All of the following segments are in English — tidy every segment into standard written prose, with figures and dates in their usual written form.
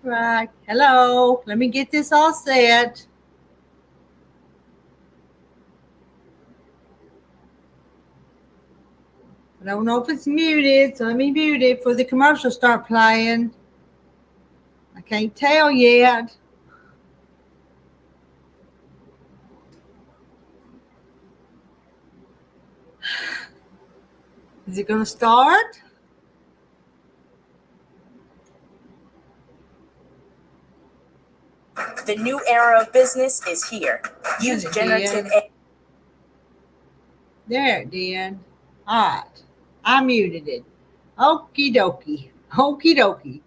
right. Hello. Let me get this all set. I don't know if it's muted, so let me mute it before the commercials start playing. I can't tell yet. Is it going to start? The new era of business is here. Use generative AI. There it did. All right. I muted it. Okie dokie. Okie dokie.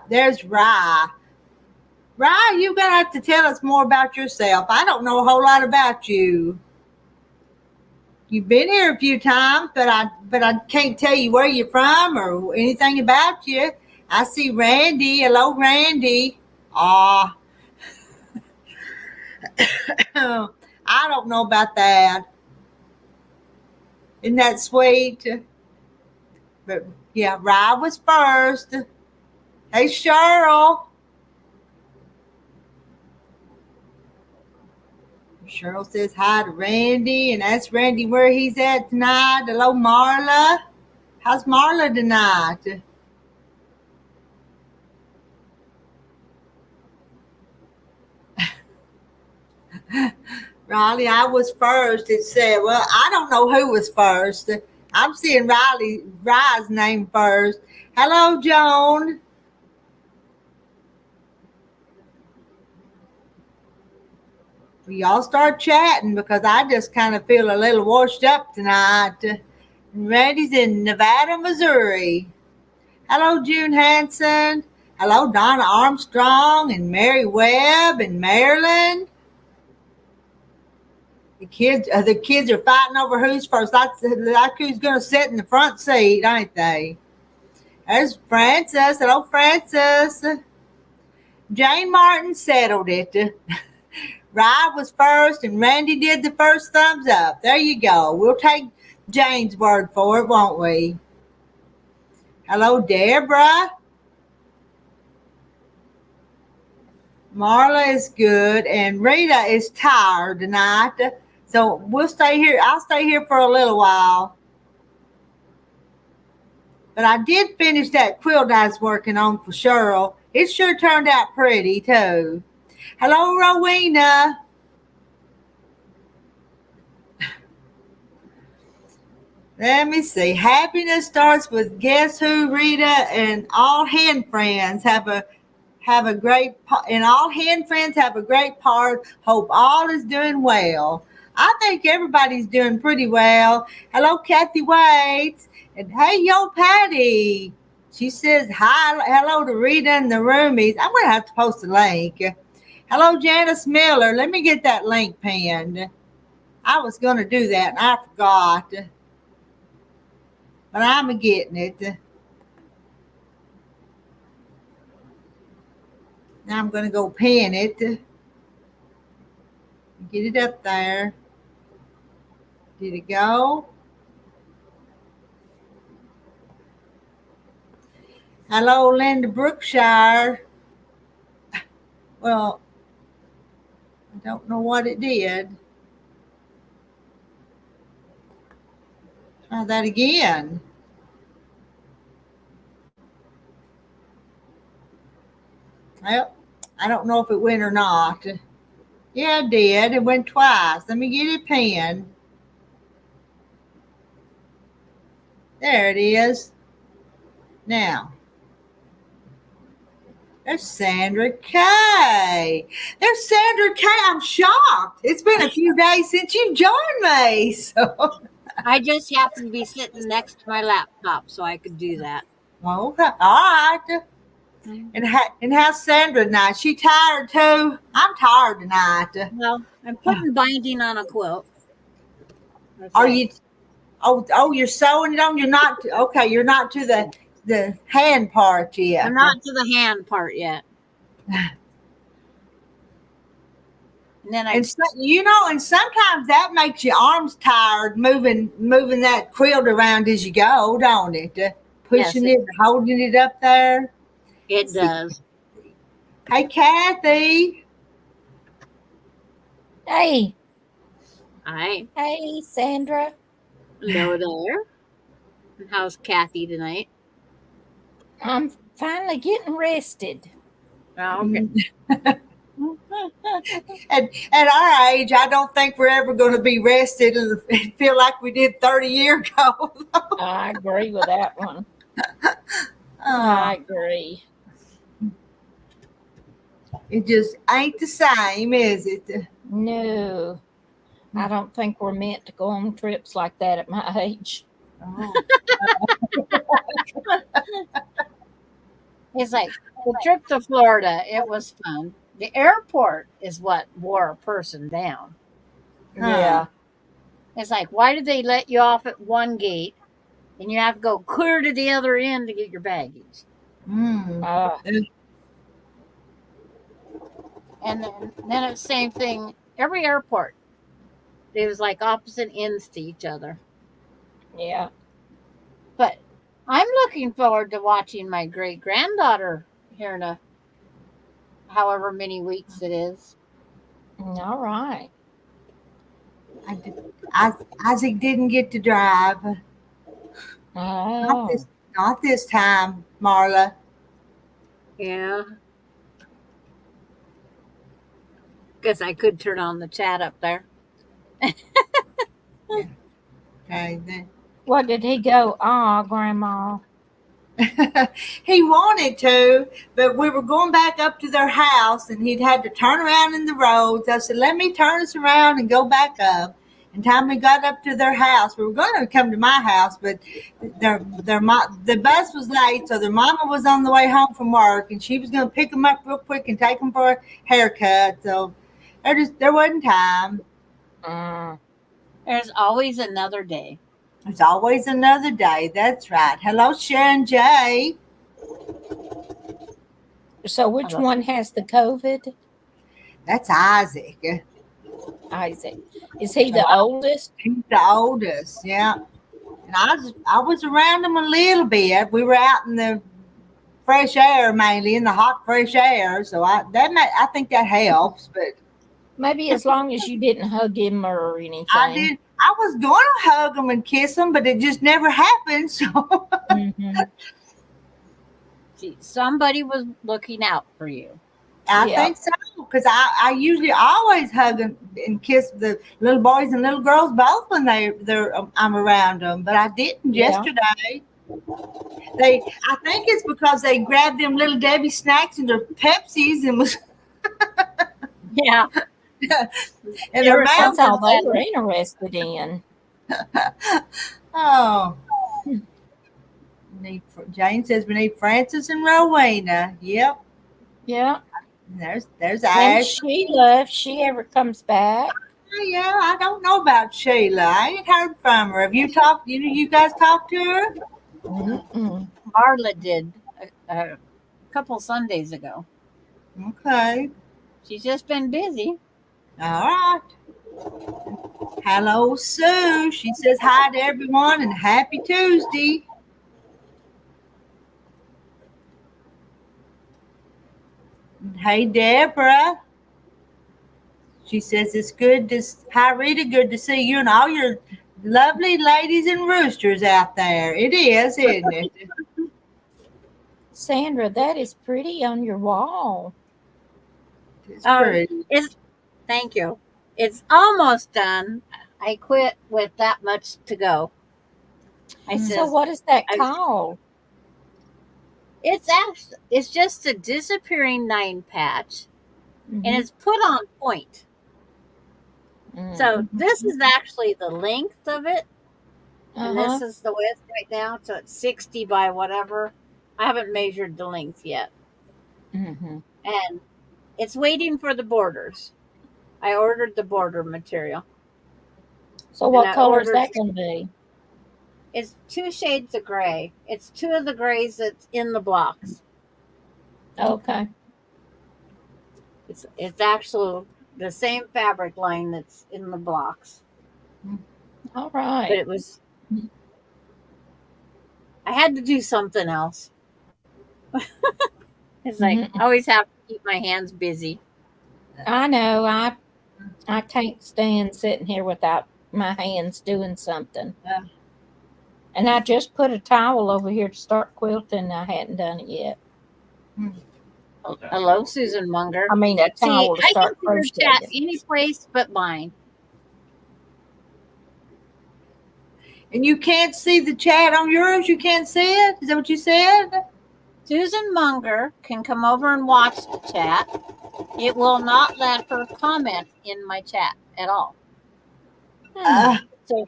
There's Rye. Rye, you're going to have to tell us more about yourself. I don't know a whole lot about you. You've been here a few times, but I can't tell you where you're from or anything about you. I see Randy. Hello, Randy. I don't know about that. Isn't that sweet? But yeah, Rye was first. Hey, Cheryl. Cheryl says hi to Randy and asks Randy where he's at tonight. Hello, Marla. How's Marla tonight? Riley, I was first. It said, well, I don't know who was first. I'm seeing Rye's name first. Hello, Joan. We all start chatting because I just kind of feel a little washed up tonight. Randy's in Nevada, Missouri. Hello, June Hanson. Hello, Donna Armstrong and Mary Webb in Maryland. The kids are fighting over who's first. Like who's going to sit in the front seat, ain't they? There's Francis. Hello, Francis. Jane Martin settled it. Rye was first, and Randy did the first thumbs up. There you go. We'll take Jane's word for it, won't we? Hello, Deborah. Marla is good, and Rita is tired tonight. So we'll stay here. I'll stay here for a little while. But I did finish that quilt I was working on for Cheryl. It sure turned out pretty, too. Hello, Rowena. Let me see. Happiness starts with Guess Who, Rita, and all hen friends have a great, and all hen friends have a great part. Hope all is doing well. I think everybody's doing pretty well. Hello, Kathy Waits. And hey, yo, Patty. She says hello to Rita and the roomies. I'm going to have to post a link. Hello, Janice Miller. Let me get that link pinned. I was going to do that and I forgot. But I'm getting it. Now I'm going to go pin it. Get it up there. Did it go? Hello, Linda Brookshire. Well, I don't know what it did. Try that again. Well, I don't know if it went or not. Yeah, it did. It went twice. Let me get it pinned. There it is. Now, there's Sandra Kay. There's Sandra Kay. I'm shocked. It's been a few days since you joined me. So I just happened to be sitting next to my laptop, so I could do that. Okay. All right. And how's Sandra tonight? She tired too? I'm tired tonight. Well, I'm putting binding on a quilt. Are you? Oh, you're sewing it on. You're not. Okay, you're not to the hand part yet. I'm not to the hand part yet. And then and sometimes that makes your arms tired moving that quilt around as you go, don't it? Pushing it, holding it up there. It does. Hey, Kathy. Hey, Hi. hey, Sandra. Hello there. And how's Kathy tonight? I'm finally getting rested. Oh, okay. At our age, I don't think we're ever going to be rested and feel like we did 30 years ago. I agree with that one. Oh, I agree. it just ain't the same, is it? No, I don't think we're meant to go on trips like that at my age. Oh. It's like the trip to Florida, it was fun. The airport is what wore a person down. Yeah. It's like, why did they let you off at one gate and you have to go clear to the other end to get your baggage? Mm. Uh, And then it's the same thing. Every airport, it was like opposite ends to each other. yeah. But I'm looking forward to watching my great granddaughter here in however many weeks it is. All right. Isaac didn't get to drive. Not Oh, this, not this time, Marla. Yeah. Guess I could turn on the chat up there. Okay, then. what did he go? Ah, Grandma. He wanted to, but we were going back up to their house and he'd had to turn around in the roads. I said, let me turn us around and go back up. And time we got up to their house, we were going to come to my house, but the bus was late, so their mama was on the way home from work, and she was going to pick them up real quick and take them for a haircut. So there wasn't time. Mm. There's always another day. There's always another day. That's right. Hello, Sharon J. So, which one has the COVID? That's Isaac. Isaac. Is he the oldest? He's the oldest, yeah. And I was around him a little bit. We were out in the fresh air, mainly in the hot fresh air. So I think that helps. But Maybe as long as you didn't hug him or anything. I was going to hug him and kiss him, but it just never happened. So Mm-hmm. See, somebody was looking out for you. I think so, because I usually always hug and kiss the little boys and little girls both when I'm around them, but I didn't yesterday. I think it's because they grabbed them little Debbie snacks and their Pepsis and was Yeah. and their That's mouths. all they were interested in. Oh. Jane says we need Francis and Rowena. Yep. Yeah. There's And Ash. Sheila, if she ever comes back. Yeah, I don't know about Sheila. I ain't heard from her. Have you talked? You guys talked to her? Mm-mm. Marla did a couple Sundays ago. Okay. She's just been busy. All right. Hello, Sue. She says hi to everyone and happy Tuesday. Hey, Deborah. She says it's good to, hi, Rita, good to see you and all your lovely ladies and roosters out there. It is, isn't it? Sandra, that is pretty on your wall. It's pretty. Thank you. It's almost done. I quit with that much to go. So what is that called? It's just a disappearing 9 patch, and it's put on point. So this is actually the length of it, and this is the width right now. So it's 60 by whatever. I haven't measured the length yet, and it's waiting for the borders. I ordered the border material. So what color is that going to be? It's 2 shades of gray. It's 2 of the grays that's in the blocks. Okay. It's actually the same fabric line that's in the blocks. All right. But it was, I had to do something else. It's like I always have to keep my hands busy. I know. I can't stand sitting here without my hands doing something. Yeah. And I just put a towel over here to start quilting. I hadn't done it yet. Hello, Susan Munger. I mean, a See, towel to I can start see your chat crocheting. any place but mine. And you can't see the chat on yours? You can't see it? Is that what you said? Susan Munger can come over and watch the chat. It will not let her comment in my chat at all. Uh, So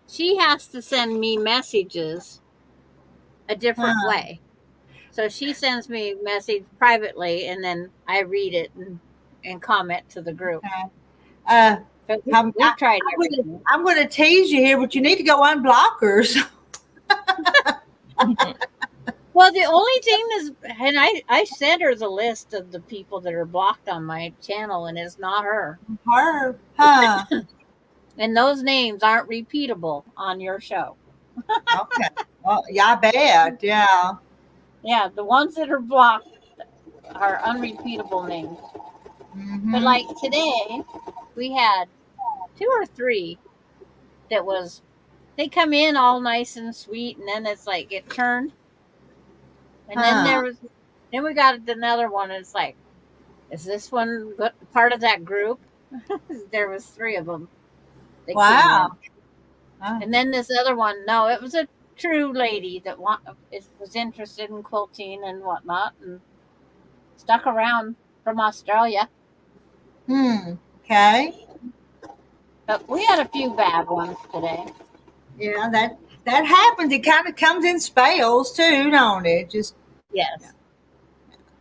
she has to send me messages a different Huh. way. So she sends me a message privately, and then I read it and comment to the group. But we've tried everything. I'm going to tease you here, but you need to go unblock her. Well, the only thing is, and I sent her the list of the people that are blocked on my channel, and it's not her. Her, huh? And those names aren't repeatable on your show. Okay. Well, yeah, I bet. Yeah. Yeah, the ones that are blocked are unrepeatable names. Mm-hmm. But like today, we had 2 or 3 that was, they come in all nice and sweet, and then it's like it turned. And then we got another one, and it's like, is this one part of that group? There was 3 of them. Wow. And then this other one, no, it was a true lady that was interested in quilting and whatnot, and stuck around from Australia. Okay. But we had a few bad ones today. Yeah, that happens. It kind of comes in spells too, don't it? Just yes.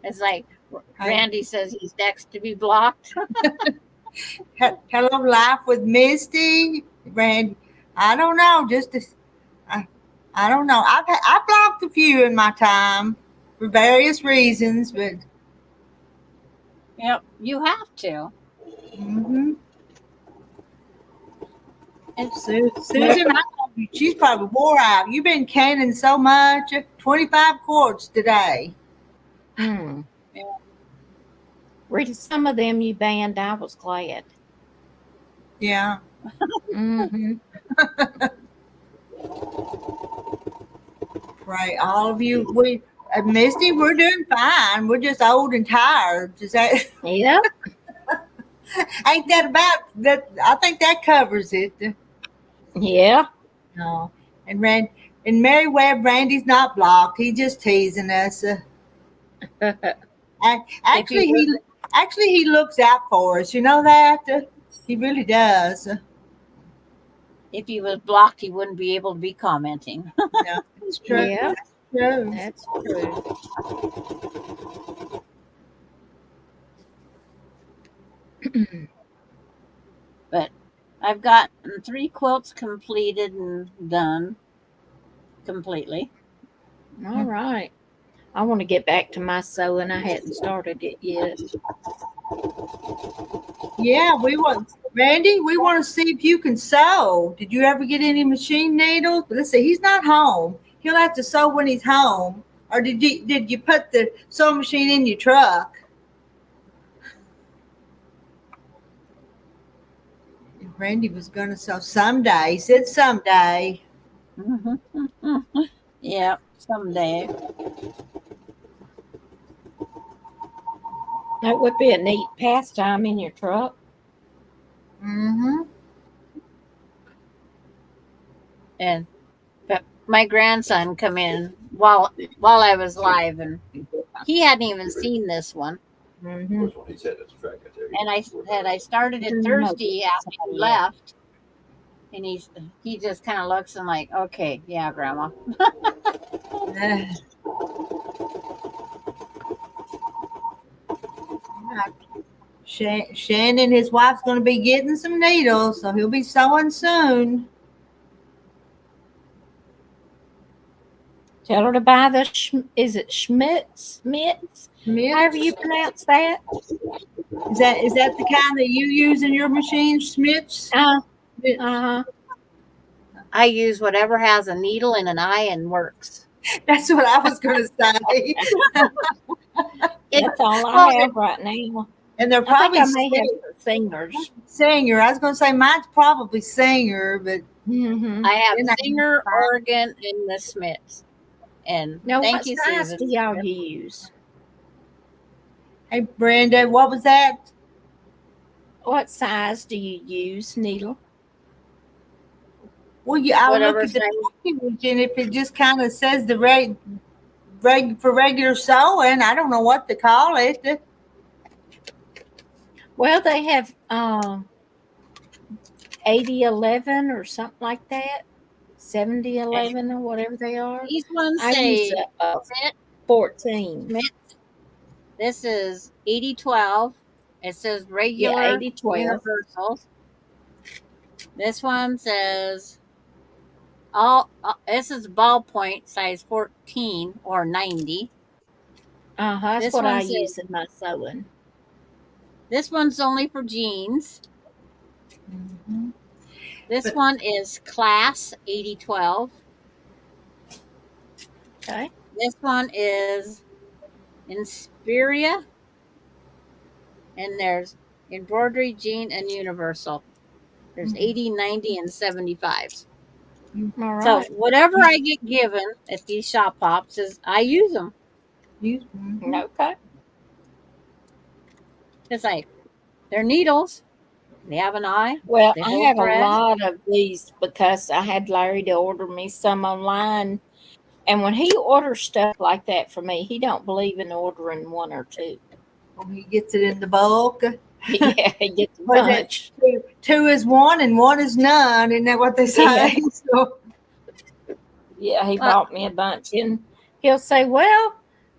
It's like Randy says he's next to be blocked. Hello, Life with Misty, Randy. I don't know. I don't know. I've blocked a few in my time for various reasons, but Yep, you have to. Mm-hmm. And Susan, she's probably wore out. You've been canning so much. 25 quarts today. Yeah. Read some of them you banned. I was glad. Yeah. Mm-hmm. Right. All of you, Misty, we're doing fine. We're just old and tired. Is that? Yeah. Ain't that about that? I think that covers it. Yeah. No. And Mary Webb, Randy's not blocked. He's just teasing us. Actually, he looks out for us. You know that? He really does. If he was blocked, he wouldn't be able to be commenting. Yeah, it's true. Yeah. That's true. But I've gotten 3 quilts completed and done completely. All right. I want to get back to my sewing. I hadn't started it yet. Yeah, Randy, we want to see if you can sew. Did you ever get any machine needles? Let's see, he's not home. He'll have to sew when he's home. Or did you put the sewing machine in your truck? Randy was going to sew someday. He said someday. Yeah, someday. That would be a neat pastime in your truck. Mm-hmm. But my grandson come in while I was live, and he hadn't even seen this one. Mm-hmm. And I said I started it Thursday after he left, and he just kind of looks and like, okay, yeah, Grandma. Shannon, his wife's going to be getting some needles, so he'll be sewing soon. Tell her to buy is it Schmitz? However you pronounce that. Is that the kind that you use in your machine, Schmitz? Uh-huh. I use whatever has a needle and an eye and works. That's what I was going to say. That's all Well, I have right now. And they're I think probably I may have some singers. Singer. I was going to say mine's probably Singer, but Mm-hmm. I have then I Singer, Oregon, and the Smiths. And Now, thank what you, size Susan. do y'all use? hey, Brenda, what was that? What size do you use, needle? Well, I'll look Whatever at the size. package, and if it just kind of says the for regular sewing, I don't know what to call it. Well, they have 80-11 or something like that. 70-11 or whatever they are. These ones I use say a Smith. 14. Smith. This is 8012. It says Yeah, regular 80-12. universals. This one says this is ballpoint size 14 or 90. That's This what one I says use in my sewing. this one's only for jeans. Mm-hmm. This But- one is class 8012. Okay. This one is Inspiria. And there's embroidery, jean, and universal. There's 80, 90, and 75s. All So right. whatever I get given at these shop pops is I use them. Mm-hmm. Okay. It's like they're needles. They have an eye. Well, They I hold have a thread. lot of these because I had Larry to order me some online. And when he orders stuff like that for me, he don't believe in ordering one or two. Well, he gets it in the bulk. Yeah, he gets a What is bunch. it? Two is one and one is none. Isn't that what they say? Yeah. So, Yeah, he Well- bought me a bunch. And he'll say, well,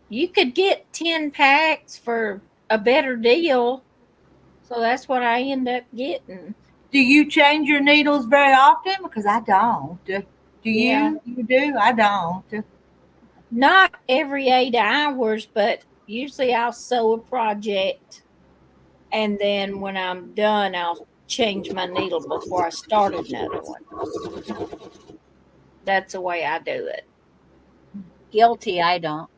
you could get 10 packs for a better deal. So that's what I end up getting. do you change your needles very often? Because I don't. Do Yeah. you? You do? I don't. Not every 8 hours, but usually I'll sew a project. And then when I'm done, I'll change my needle before I start another one. That's the way I do it. Guilty, I don't.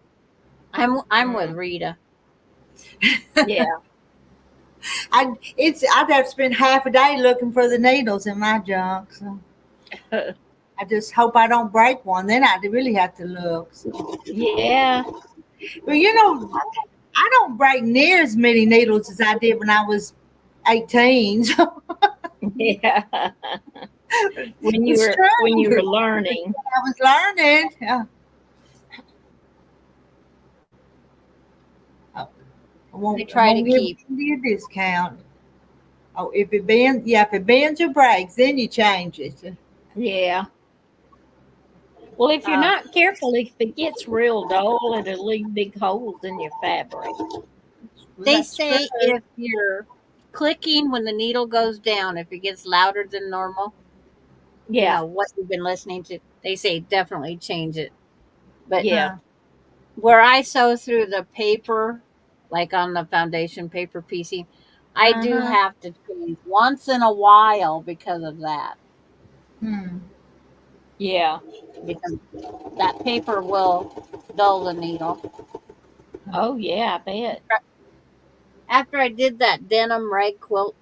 I'm with Rita. Yeah. I'd have to spend half a day looking for the needles in my junk. So I just hope I don't break one. Then I really have to look. So. Yeah. But I don't break near as many needles as I did when I was 18. So Yeah. When you It's were true. learning. I was learning. Yeah. Oh, I try to give keep- Andy a discount. Oh, if it bends or breaks, then you change it. Yeah. Well, if you're not careful, if it gets real dull, it'll leave big holes in your fabric. They That's say true. if you're clicking when the needle goes down, if it gets louder than normal, Yeah. what you've been listening to, they say definitely change it. But Yeah. where I sew through the paper, like on the foundation paper piecing, I do Uh-huh. have to change once in a while because of that. Hmm. Yeah. Because that paper will dull the needle. Oh, yeah, I bet. After I did that denim rag quilt,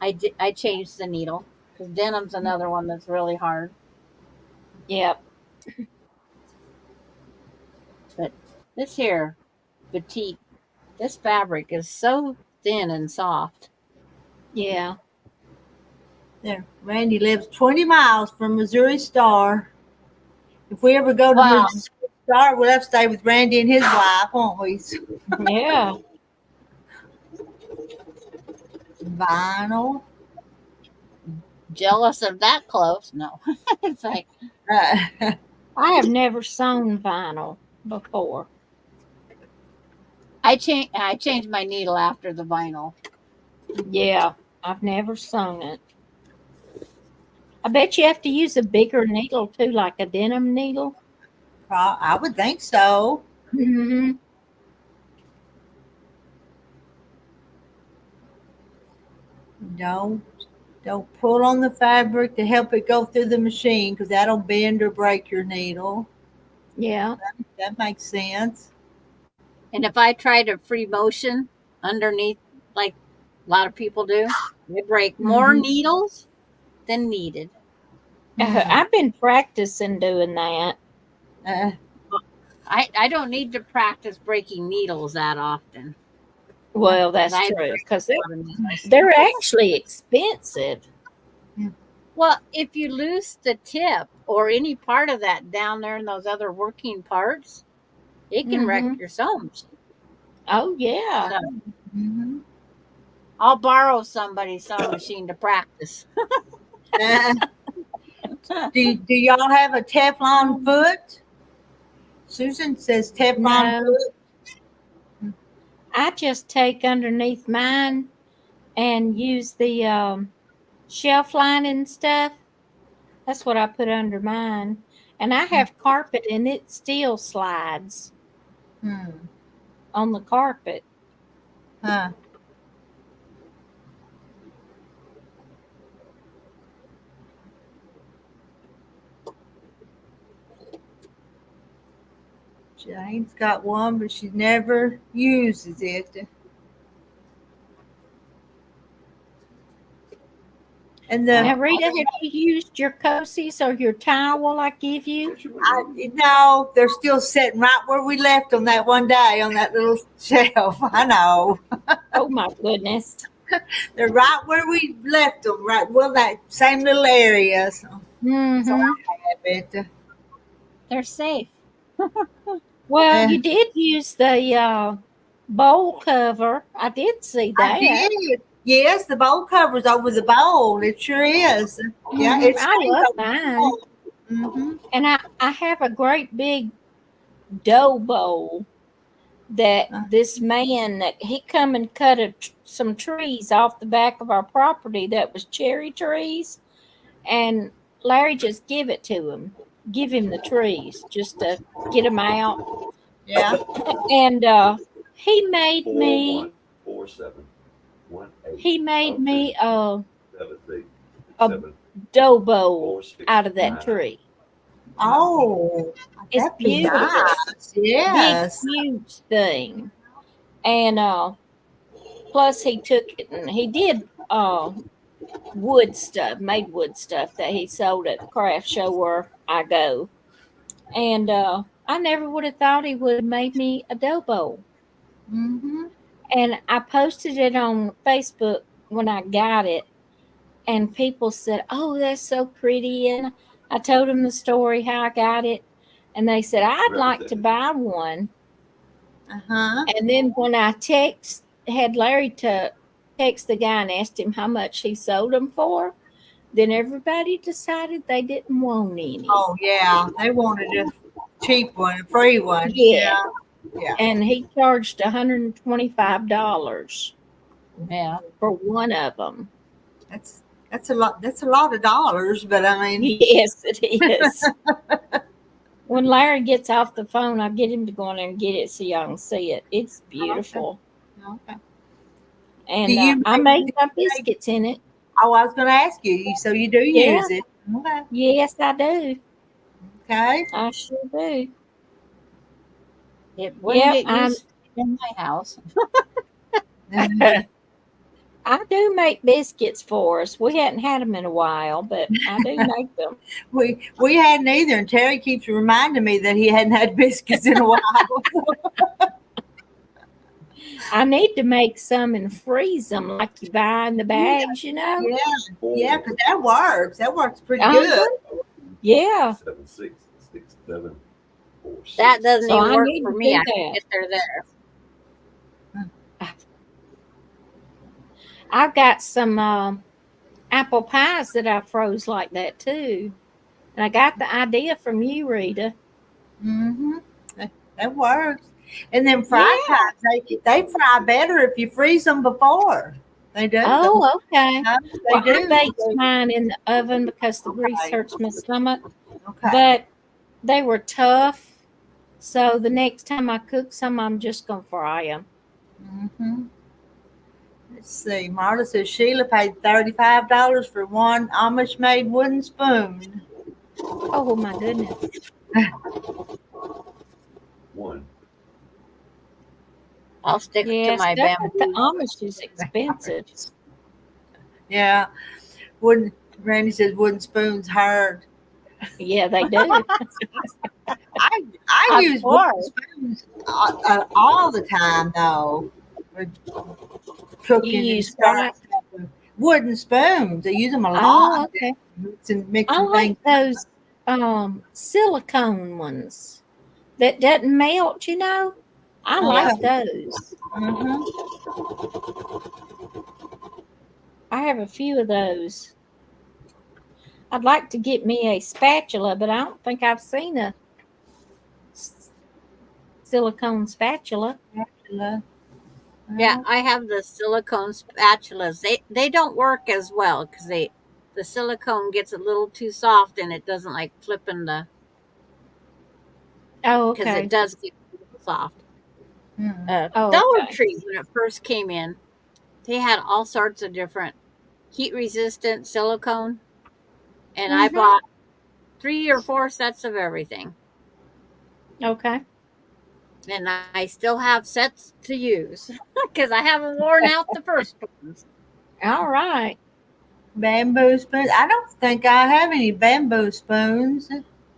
I changed the needle because denim's another one that's really hard. Yep. But this here batik, this fabric is so thin and soft. Yeah. There, Randy lives 20 miles from Missouri Star. If we ever go to Wow. Missouri Star, we'll have to stay with Randy and his wife, won't we? Yeah. Vinyl. Jealous of that close? No. It's like Uh, I have never sewn vinyl before. I changed my needle after the vinyl. Yeah. I've never sewn it. I bet you have to use a bigger needle too, like a denim needle. I would think so. Mm-hmm. Don't pull on the fabric to help it go through the machine because that'll bend or break your needle. Yeah. That makes sense. And if I try to free motion underneath, like a lot of people do, I break more needles than needed. I've been practicing doing that. Uh, I don't need to practice breaking needles that often. Well, 'Cause that's I true break because a lot of needles. they're actually expensive. Well, if you lose the tip or any part of that down there in those other working parts, it can wreck Mm-hmm. your sewing machine. Oh yeah. So mhm. I'll borrow somebody's sewing machine to practice. Uh, do y'all have a Teflon foot? Susan says Teflon No, foot. I just take underneath mine and use the shelf lining stuff. That's what I put under mine. And I have carpet and it still slides Hmm. on the carpet. Huh. Jane's got one, but she never uses it. And Now, the Rita, have you used your cozies or your towel I give you? no, they're still sitting right where we left them that one day on that little shelf. I know. Oh my goodness. They're right where we left them, right well that same little area. So Mm-hmm. I have it. They're safe. Well, you did use the bowl cover. I did see that. I did. Yes, the bowl cover's over the bowl. It sure is. Yeah, Mhm. it's I love mine. Mm-hmm. And I have a great big dough bowl that this man that he come and cut some trees off the back of our property that was cherry trees, and Larry just give it to him, give him the trees just to get them out. Yeah. And he made me a dough bowl out of that tree. Oh, It's that'd be beautiful. nice. Yes. Big, huge thing. And plus he took it and he did wood stuff, made wood stuff that he sold at the craft show where I go. And I never would have thought he would have made me a dough bowl. Mm-hmm. And I posted it on Facebook when I got it, and people said, "Oh, that's so pretty." And I told them the story how I got it, and they said, "I'd like to buy one." Uh-huh. And then when I had Larry to text the guy and asked him how much he sold them for, then everybody decided they didn't want any. Oh yeah, they wanted a cheap one, a free one. Yeah. Yeah. And he charged $125 for one of them. That's a lot. That's a lot of dollars, but I mean, Yes, it is. When Larry gets off the phone, I'll get him to go in there and get it so y'all can see it. It's beautiful. Okay. And I make my biscuits in it. Oh, I was going to ask you. So you do use it? Okay. Yes, I do. Okay. I sure do. It wouldn't get used in my house. I do make biscuits for us. We hadn't had them in a while, but I do make them. We hadn't either, and Terry keeps reminding me that he hadn't had biscuits in a while. I need to make some and freeze them like you buy in the bags, you know? Yeah, because that works. That works pretty good. Yeah. 7, 6, 6, 7, 4, 6. That doesn't even work for me. I can can get there. I've got some apple pies that I froze like that too. And I got the idea from you, Rita. Mm-hmm. That works. And then fried pies, they fry better if you freeze them before. They do. Oh, okay. They do. I baked mine in the oven because the grease hurts my stomach. Okay. But they were tough. So the next time I cook some, I'm just going to fry them. Mm-hmm. Let's see. Marla says Sheila paid $35 for one Amish-made wooden spoon. Oh, my goodness. 1. I'll stick Yeah, to my stuff at the bamboo. Amish is expensive. Yeah. Wooden. Randy says wooden spoons hurt. Yeah, they do. I Of use wooden course. spoons all the time though for You cooking and use what? stuff. Wooden spoons. I use them a Oh, lot. okay. I Mixing things. like those silicone ones that doesn't melt, you know. I Yeah. like those. Hmm. I have a few of those. I'd like to get me a spatula, but I don't think I've seen a s- silicone spatula. Yeah, I have the silicone spatulas. They don't work as well because the silicone gets a little too soft and it doesn't like flipping the Oh, because it okay. does get a little soft. Oh, Dollar okay. Tree when it first came in, they had all sorts of different heat resistant silicone, and I Mm-hmm. bought 3 or 4 sets of everything, Okay. and I still have sets to use because I haven't worn out the first ones. All right. Bamboo spoons. I don't think I have any bamboo spoons.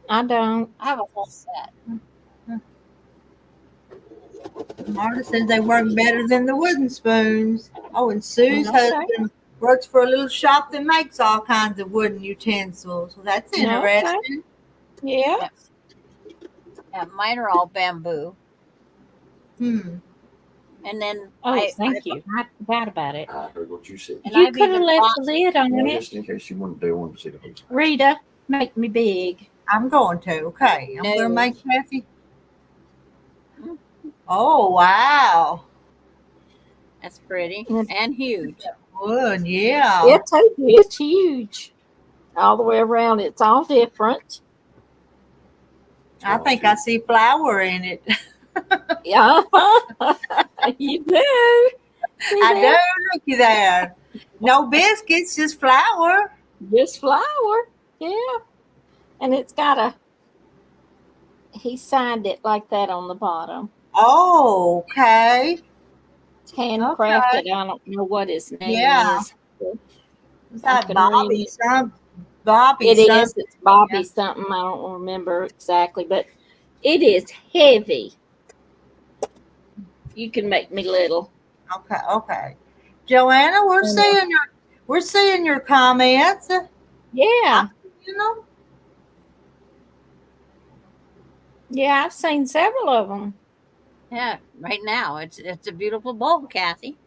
I don't. I have a whole set. Marta says they work better than the wooden spoons. Oh, and Sue's Okay. husband works for a little shop that makes all kinds of wooden utensils. So that's Okay. interesting. Yeah. Yeah, yeah, mine are all bamboo, Hmm. and then Oh, thank you. I forgot about it. I heard what you said. and You I've could have even left bought. the lid on Yeah, it. just in case you wanted to want to see the whole time. Rita, make me big. I'm going to. Okay. I'm going to No. make Kathy. Oh, wow. That's pretty Mm. and huge. Wood. Yeah. It's huge. All the way around. It's all different. I think I see flour in it. Yeah. You do. See I there? do. Looky there. No biscuits, just flour. Just flour. Yeah. And it's got he signed it like that on the bottom. Oh, okay. It's handcrafted. I don't know what his name Yeah. is. Is I that can Bobby read it. something? Bobby It something. is. It's Bobby something. I don't remember exactly, but it is heavy. You can make me little. Okay, okay. Joanna, we're seeing your comments. Yeah. You know. Yeah, I've seen several of them. Yeah, right now it's a beautiful bowl, Kathy.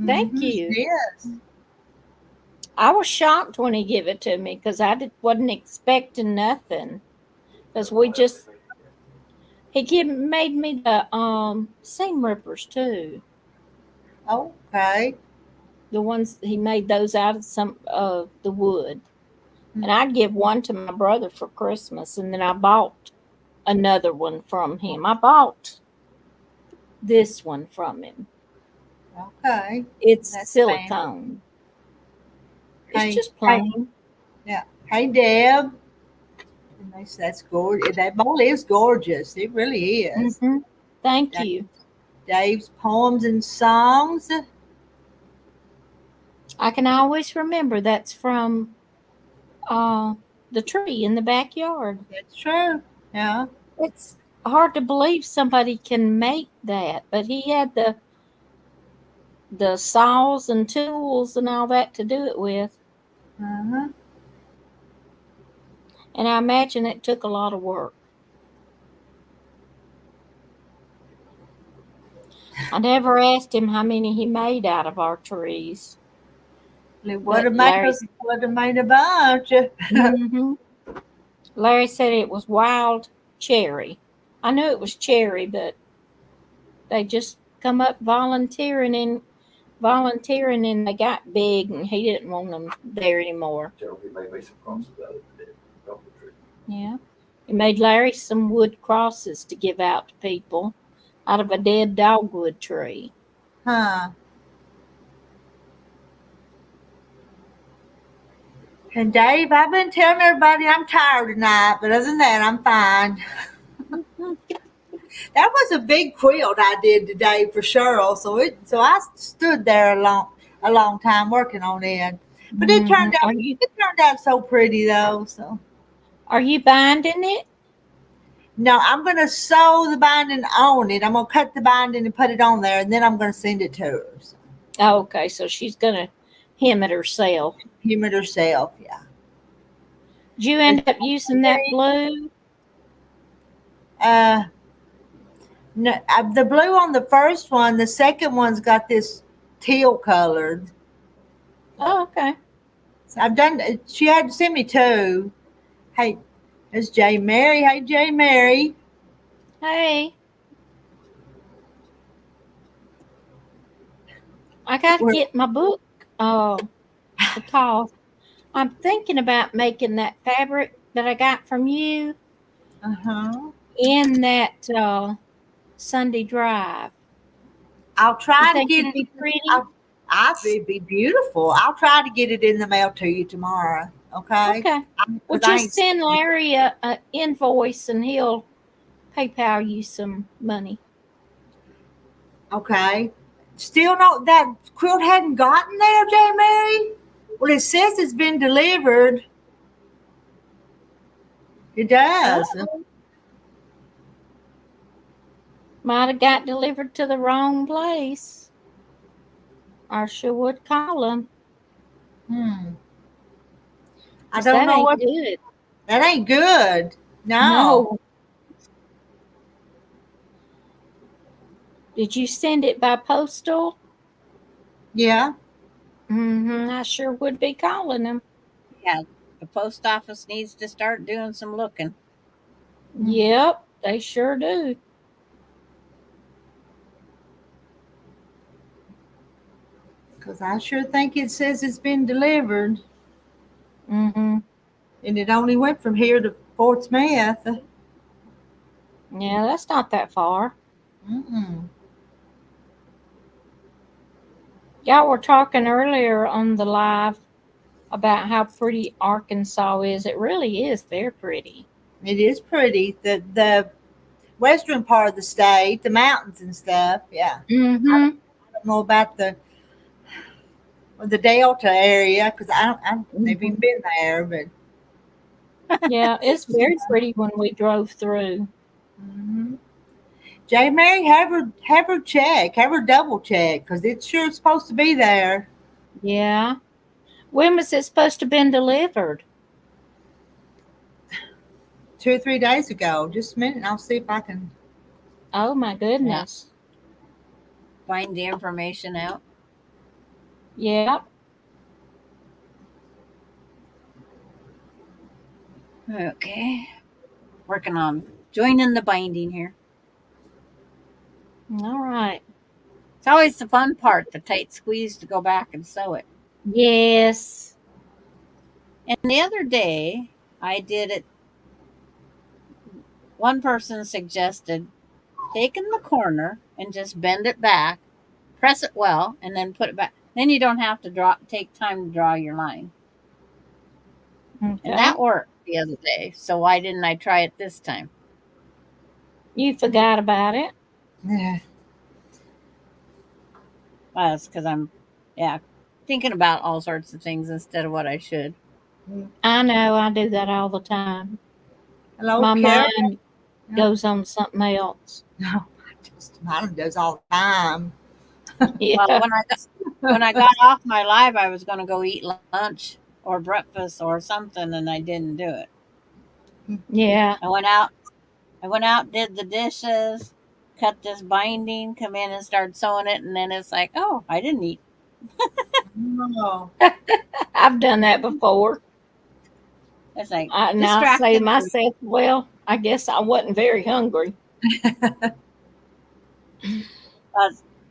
Thank you. Yes. I was shocked when he gave it to me because wasn't expecting nothing. Because he made me the seam rippers too. Okay. The ones he made those out of some of the wood, and I give one to my brother for Christmas, and then I bought another one from him. I bought this one from him. Okay. It's That's silicone. Hey, It's just plain. Yeah. Hey, Deb. Nice. That's gorgeous. That bowl is gorgeous. It really is. Mm-hmm. Thank That- you. Dave's poems and songs. I can always remember that's from the tree in the backyard. That's true. Yeah. It's hard to believe somebody can make that, but he had the saws and tools and all that to do it with. Uh-huh. And I imagine it took a lot of work. I never asked him how many he made out of our trees. It But would have made a bunch. Mm-hmm. Larry said it was wild cherry. I knew it was cherry, but they just come up volunteering and they got big and he didn't want them there anymore. Tell me maybe some crosses out of it. Yeah. He made Larry some wood crosses to give out to people out of a dead dogwood tree. Huh. And Dave, I've been telling everybody I'm tired tonight, but other than that, I'm fine. That was a big quilt I did today for Cheryl. So I stood there a long time working on it. But it Mhm. turned out so pretty though. So Are you binding it? no, I'm gonna sew the binding on it. I'm gonna cut the binding and put it on there, and then I'm gonna send it to her. So, Oh, okay, so she's gonna hem it herself. hem it herself, yeah. Did you end up using that blue? No, the blue on the first one. The second one's got this teal colored. Oh, okay. So I've done. She had to send me two. Hey, there's J Mary. Hey, J Mary. Hey. I gotta get my book to toss. I'm thinking about making that fabric that I got from you in that Sunday drive. I'll try You to think get it'd it. be pretty? It'd be beautiful. I'll try to get it in the mail to you tomorrow. Okay. Okay. Well, just send Larry a invoice and he'll PayPal you some money. Okay. Still no, that quilt hadn't gotten there, J Mary? Well, it says it's been delivered. It does. Might have got delivered to the wrong place. I sure would call them. I don't know what. Good. That ain't good. No. Did you send it by postal? Yeah. I sure would be calling them. Yeah, the post office needs to start doing some looking. Yep, they sure do. Because I sure think it says it's been delivered. And it only went from here to Fort Smith. Yeah, that's not that far. Y'all were talking earlier on the live about how pretty Arkansas is. It really is very pretty. It is pretty. The western part of the state, the mountains and stuff. Yeah. I don't know about the Delta area because I've never even been there, but yeah, it's very pretty when we drove through. J Mary, have her check, have her double check because it's sure supposed to be there. Yeah. When was it supposed to have been delivered? 2 or 3 days ago. Just a minute, and I'll see if I can. Oh my goodness. Find the information out. Yep. Okay. Working on joining the binding here. All right. It's always the fun part, the tight squeeze to go back and sew it. Yes. And the other day, I did it. One person suggested taking the corner and just bend it back, press it well, and then put it back. Then you don't have to take time to draw your line. Okay. And that worked the other day. So why didn't I try it this time? You forgot about it. Yeah. Well, that's because I'm, thinking about all sorts of things instead of what I should. I know. I do that all the time. Hello, my Carol? mind goes on something else. No, mine does all the time. Yeah. Well, when I got off my live, I was going to go eat lunch or breakfast or something, and I didn't do it. Yeah. I went out, did the dishes, cut this binding, come in and start sewing it, and then it's like, oh, I didn't eat. No. I've done that before. It's like, now I say to myself, well, I guess I wasn't very hungry.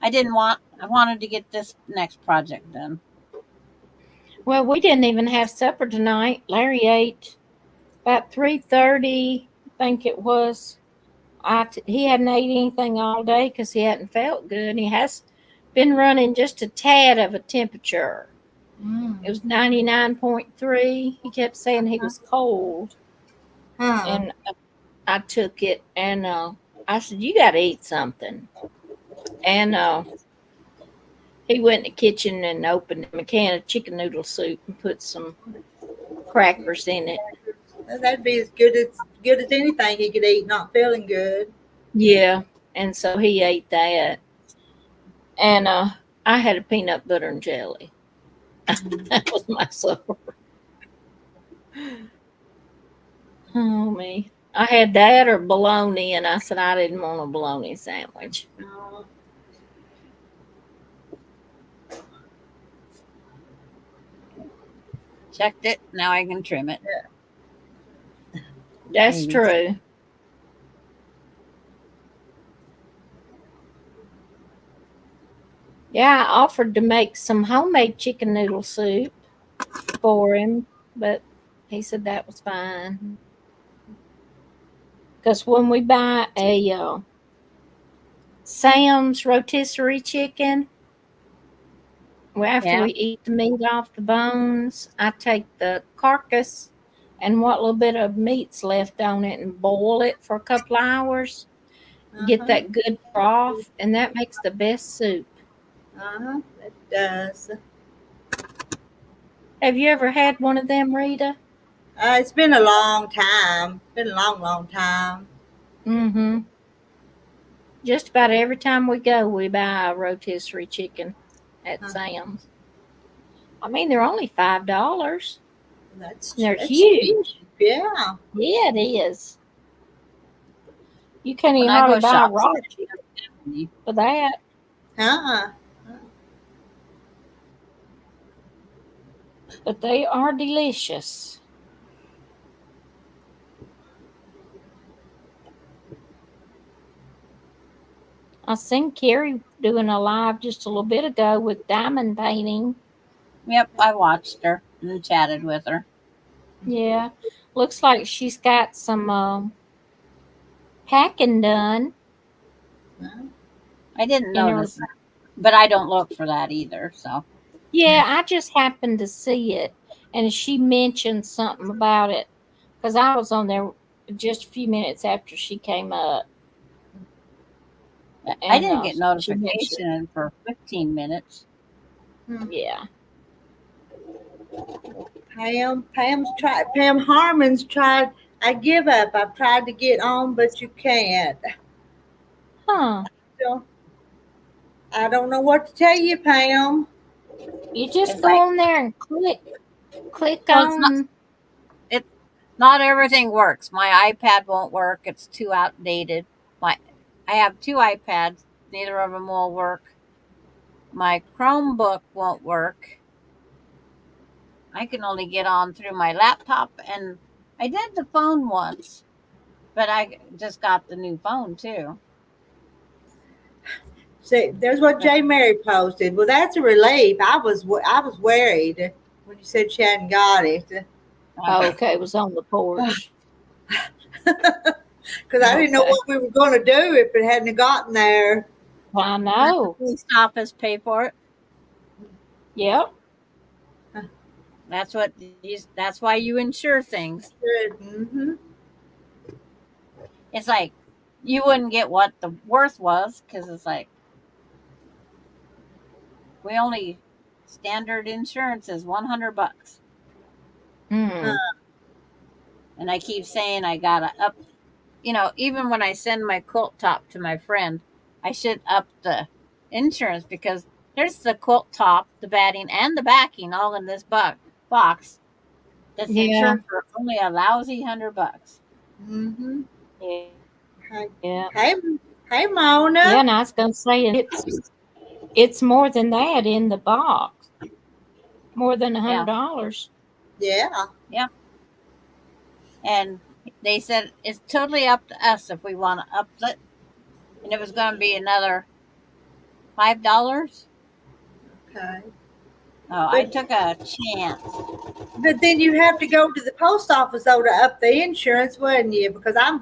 I wanted to get this next project done. Well, we didn't even have supper tonight. Larry ate about 3:30, I think it was. He hadn't ate anything all day because he hadn't felt good. He has been running just a tad of a temperature. It was 99.3. He kept saying he was cold. And I took it, and I said, "You got to eat something." And he went in the kitchen and opened a can of chicken noodle soup and put some crackers in it. That'd be as good as anything he could eat, not feeling good. Yeah. And so he ate that. And I had a peanut butter and jelly. That was my supper. Oh, me. I had that or bologna, and I said I didn't want a bologna sandwich. No. Checked it. Now I can trim it. That's Maybe. true. Yeah, I offered to make some homemade chicken noodle soup for him, but he said that was fine. Because when we buy a Sam's rotisserie chicken, after Yeah. we eat the meat off the bones, I take the carcass and what little bit of meat's left on it and boil it for a couple of hours. Get Uh-huh. that good broth, and that makes the best soup. It does. Have you ever had one of them, Rita? It's been a long time. Been a long, long time. Mm-hmm. Just about every time we go, we buy a rotisserie chicken at Huh. Sam's. I mean, they're only $5. They're That's huge. cheap. Yeah. Yeah, it is. You can't When even I hardly go buy a shopping, raw chicken for that. Uh-uh. But they are delicious. I seen Carrie doing a live just a little bit ago with diamond painting. Yep, I watched her and chatted with her. Yeah, looks like she's got some packing done. I didn't in her- notice that, but I don't look for that either. So Yeah, I just happened to see it, and she mentioned something about it because I was on there just a few minutes after she came up. I And, didn't get she mentioned, notification for 15 minutes. yeah. Pam Harmon's tried. I give up. I've tried to get on, but you can't. Huh. So, I don't know what to tell you, Pam. You just It's go like, on there and click well, it's not. on. Not everything works. My iPad won't work. It's too outdated. I have 2 iPads. Neither of them will work. My Chromebook won't work. I can only get on through my laptop, and I did the phone once, but I just got the new phone too. See, there's what J. Mary posted. Well, that's a relief. I was worried when you said she hadn't got it Oh, okay, it was on the porch. because I didn't know Okay. what we were going to do if it hadn't gotten there. I know. The police office pay for it. Yep. That's why you insure things. Mm-hmm. It's like you wouldn't get what the worth was because it's like we only standard insurance is $100, Mm. and I keep saying I gotta up. Even when I send my quilt top to my friend, I should up the insurance because there's the quilt top, the batting, and the backing all in this box. That's Yeah. insured for only a lousy $100. Mm-hmm. Hey, Yeah. hey, hey, Mona. Yeah, and I was gonna say it's more than that in the box. More than $100. Yeah. And they said it's totally up to us if we want to up it, and it was going to be another $5. Okay. Oh, I took a chance. But then you have to go to the post office though to up the insurance, wouldn't you? Because I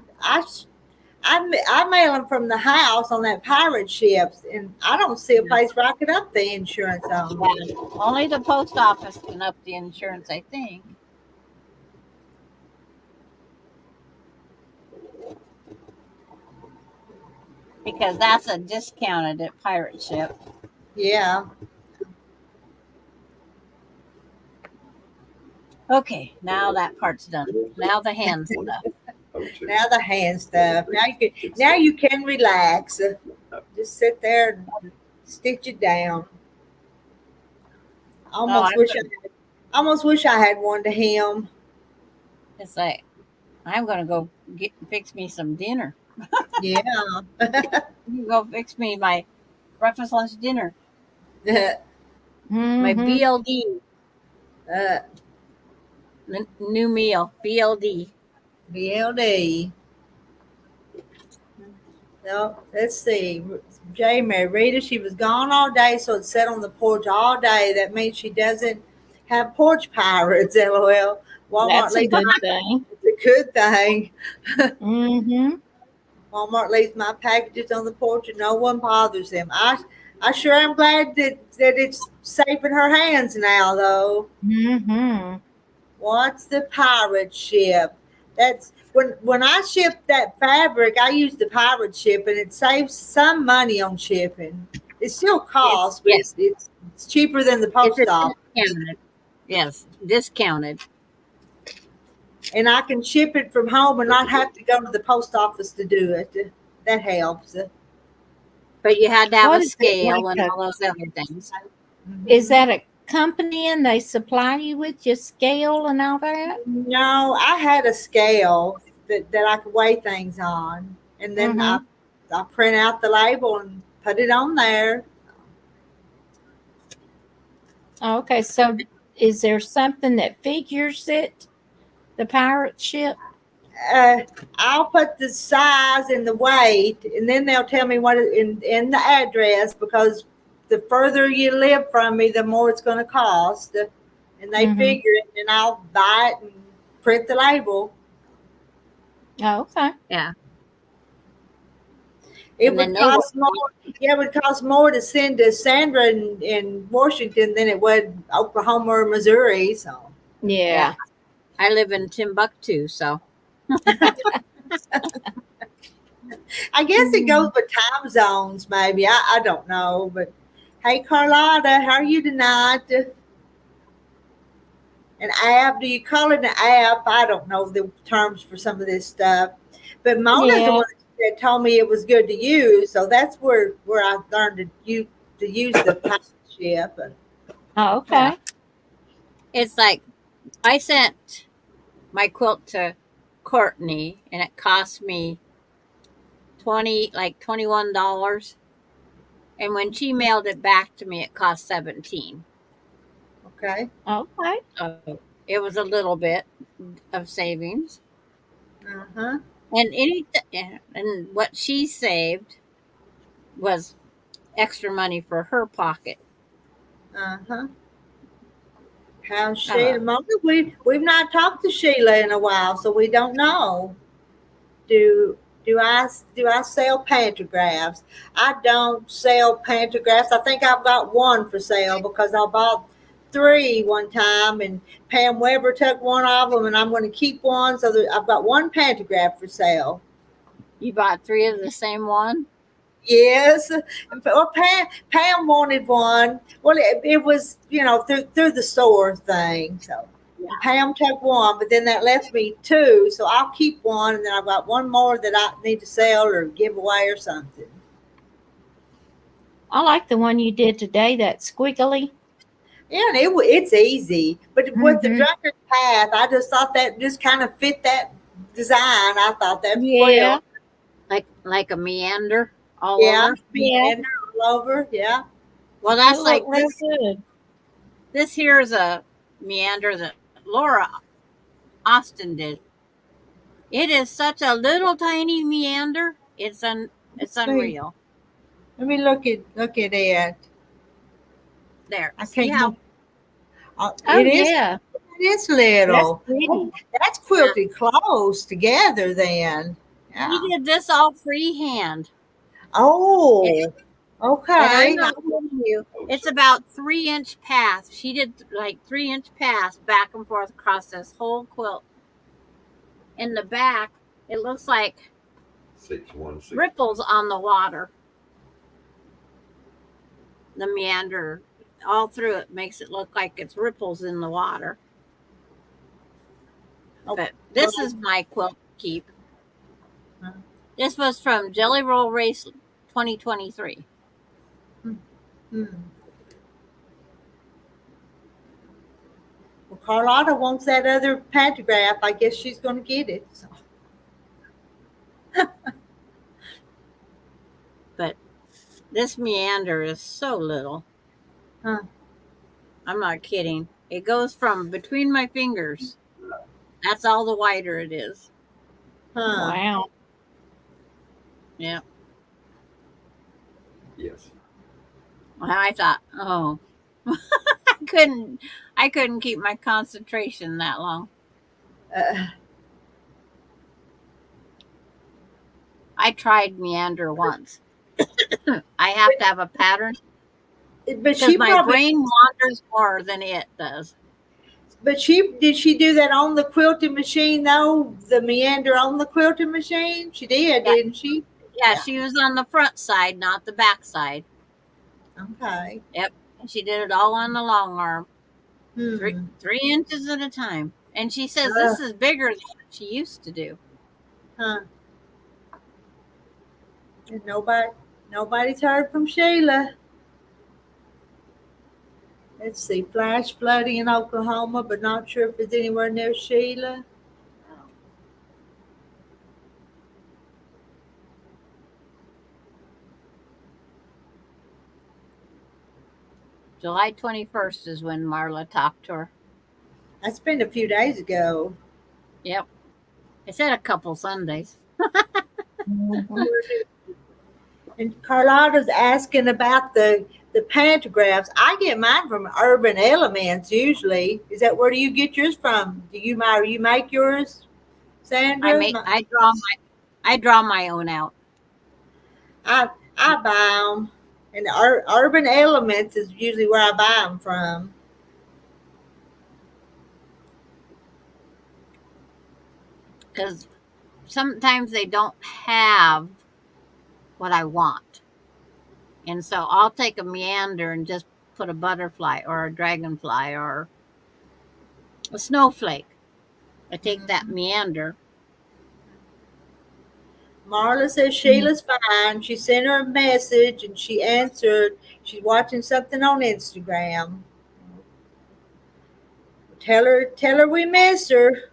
mail them from the house on that pirate ship, and I don't see a place where I could up the insurance on. Yeah, only the post office can up the insurance, I think. because that's a discounted at Pirate Ship. Yeah. Okay, now that part's done. Now the hand stuff. Now the hand stuff. Now you can relax. Just sit there and stitch it down. I Oh, almost wish I had one to hem. it's like I'm gonna go fix me some dinner. Yeah. Go fix me my breakfast, lunch, dinner. My Mm-hmm. BLD, uh, new meal, BLD. BLD. No, let's see. Jamie, Rita, she was gone all day, so it sat on the porch all day. That means she doesn't have porch pirates, lol. Walmart That's a leaves good my, thing. it's a good thing. Mm-hmm. Walmart leaves my packages on the porch and no one bothers them. I sure am glad that it's safe in her hands now, though. Mm-hmm. What's the pirate ship? That's when I ship that fabric, I use the pirate ship and it saves some money on shipping. It still costs, but Yes, it's cheaper than the it's a post office. discounted. Yes, discounted. And I can ship it from home and not have to go to the post office to do it. That helps. But you had to have What a is it scale like and all those other things. is that a company and they supply you with your scale and all that? No, I had a scale that I could weigh things on. And then Mm-hmm. I print out the label and put it on there. Okay, so is there something that figures it? The pirate ship? I'll put the size and the weight, and then they'll tell me what in the address because the further you live from me, the more it's going to cost. And they Mm-hmm. figure it, and I'll buy it and print the label. Oh, okay. Yeah. It And would then they cost more. Yeah, it would cost more to send to Sandra in Washington than it would Oklahoma or Missouri. So Yeah. I live in Timbuktu, so I guess it goes with time zones, maybe. I don't know, but hey, Carlotta, how are you tonight? An app? Do you call it an app? I don't know the terms for some of this stuff. But Mona's the Yeah. one that told me it was good to use, so that's where I learned to use the pirate ship. Oh, okay. Yeah. It's like I sent my quilt to Courtney and it cost me $21. And when she mailed it back to me, it cost $17. Okay. Okay. So it was a little bit of savings. Uh huh. And what she saved was extra money for her pocket. Uh huh. How's Uh, Sheila? Mona, we've not talked to Sheila in a while, so we don't know. Do do I sell pantographs? I don't sell pantographs. I think I've got one for sale because I bought three one time, and Pam Weber took one of them, and I'm going to keep one. So I've got one pantograph for sale. You bought 3 of the same one? Yes, well, Pam wanted one. Well, it was through the store thing. So Yeah. Pam took one, but then that left me two. So I'll keep one, and then I've got one more that I need to sell or give away or something. I like the one you did today, that squiggly. Yeah, and it's easy, but with the Mm-hmm. Drunkard's Path, I just thought that just kind of fit that design. I thought that Yeah. Like a meander all Yeah, over? Yeah. meander all over. Yeah. Well, It that's looked like real this. good. This here is a meander that Laura Austin did. It is such a little tiny meander. It's Let's see. unreal. Let me look at it. There. I See can't. how Oh, It is. yeah. It is That's little. pretty. That's quilted close together then. Yeah. he did this all freehand. Oh, And okay. I'm not kidding you. It's about 3-inch path. She did like 3-inch paths back and forth across this whole quilt. In the back, it looks like 616. ripples on the water. The meander all through it makes it look like it's ripples in the water. But this is my quilt keep. This was from Jelly Roll Race 2023. Hmm. Well, Carlotta wants that other pantograph. I guess she's going to get it. So. But this meander is so little. Huh. I'm not kidding. It goes from between my fingers. That's all the wider it is. Huh. Wow. Yeah. Yes. I thought, oh, I couldn't keep my concentration that long. I tried meander once. I have to have a pattern But because she my probably, brain wanders more than it does. but did she do that on the quilting machine though? The meander on the quilting machine? She did, Yeah. didn't she? Yeah, she was on the front side, not the back side. Okay. Yep. And she did it all on the long arm, Hmm. 3 inches at a time. And she says this is bigger than what she used to do. Huh. And nobody's heard from Sheila. Let's see, flash flooding in Oklahoma, but not sure if it's anywhere near Sheila. July 21st is when Marla talked to her. That's been a few days ago. Yep. I said a couple Sundays. And Carlotta's asking about the pantographs. I get mine from Urban Elements usually. Is that where do you get yours from? Do you make yours, Sandra? I draw my own out. I buy them, and Urban Elements is usually where I buy them from. Because sometimes they don't have what I want. And so I'll take a meander and just put a butterfly or a dragonfly or a snowflake. I take that meander. Marla says Sheila's fine. She sent her a message and she answered. She's watching something on Instagram. Tell her we miss her.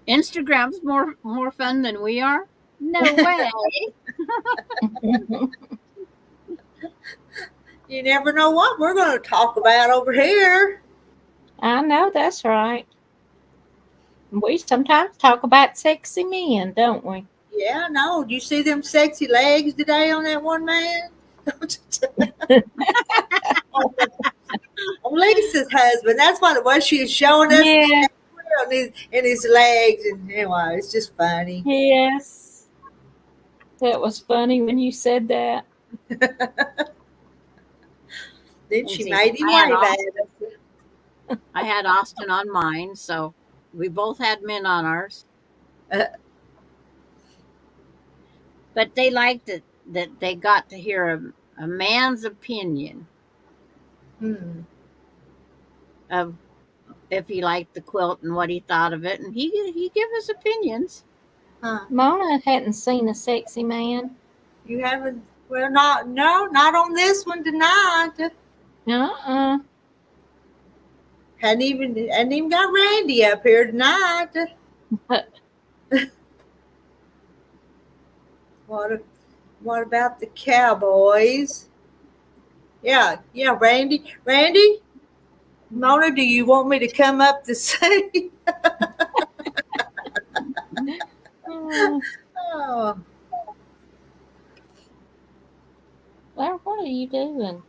Instagram's more fun than we are? No way. You never know what we're going to talk about over here. I know that's right. We sometimes talk about sexy men, don't we? Yeah, no. Do you see them sexy legs today on that one man? On Lisa's husband. That's what it was. She was showing us Yeah. in his legs. And anyway, it's just funny. Yes. That was funny when you said that. Then she made him wave at us. I had Austin on mine, so we both had men on ours. But they liked it that they got to hear a man's opinion of if he liked the quilt and what he thought of it, and he gave us opinions. Huh. Mona hadn't seen a sexy man. You haven't? Well, not on this one tonight. Hadn't even got Randy up here tonight. What about the Cowboys? Yeah, Randy. Mona, do you want me to come up to say? Oh. Well, what are you doing?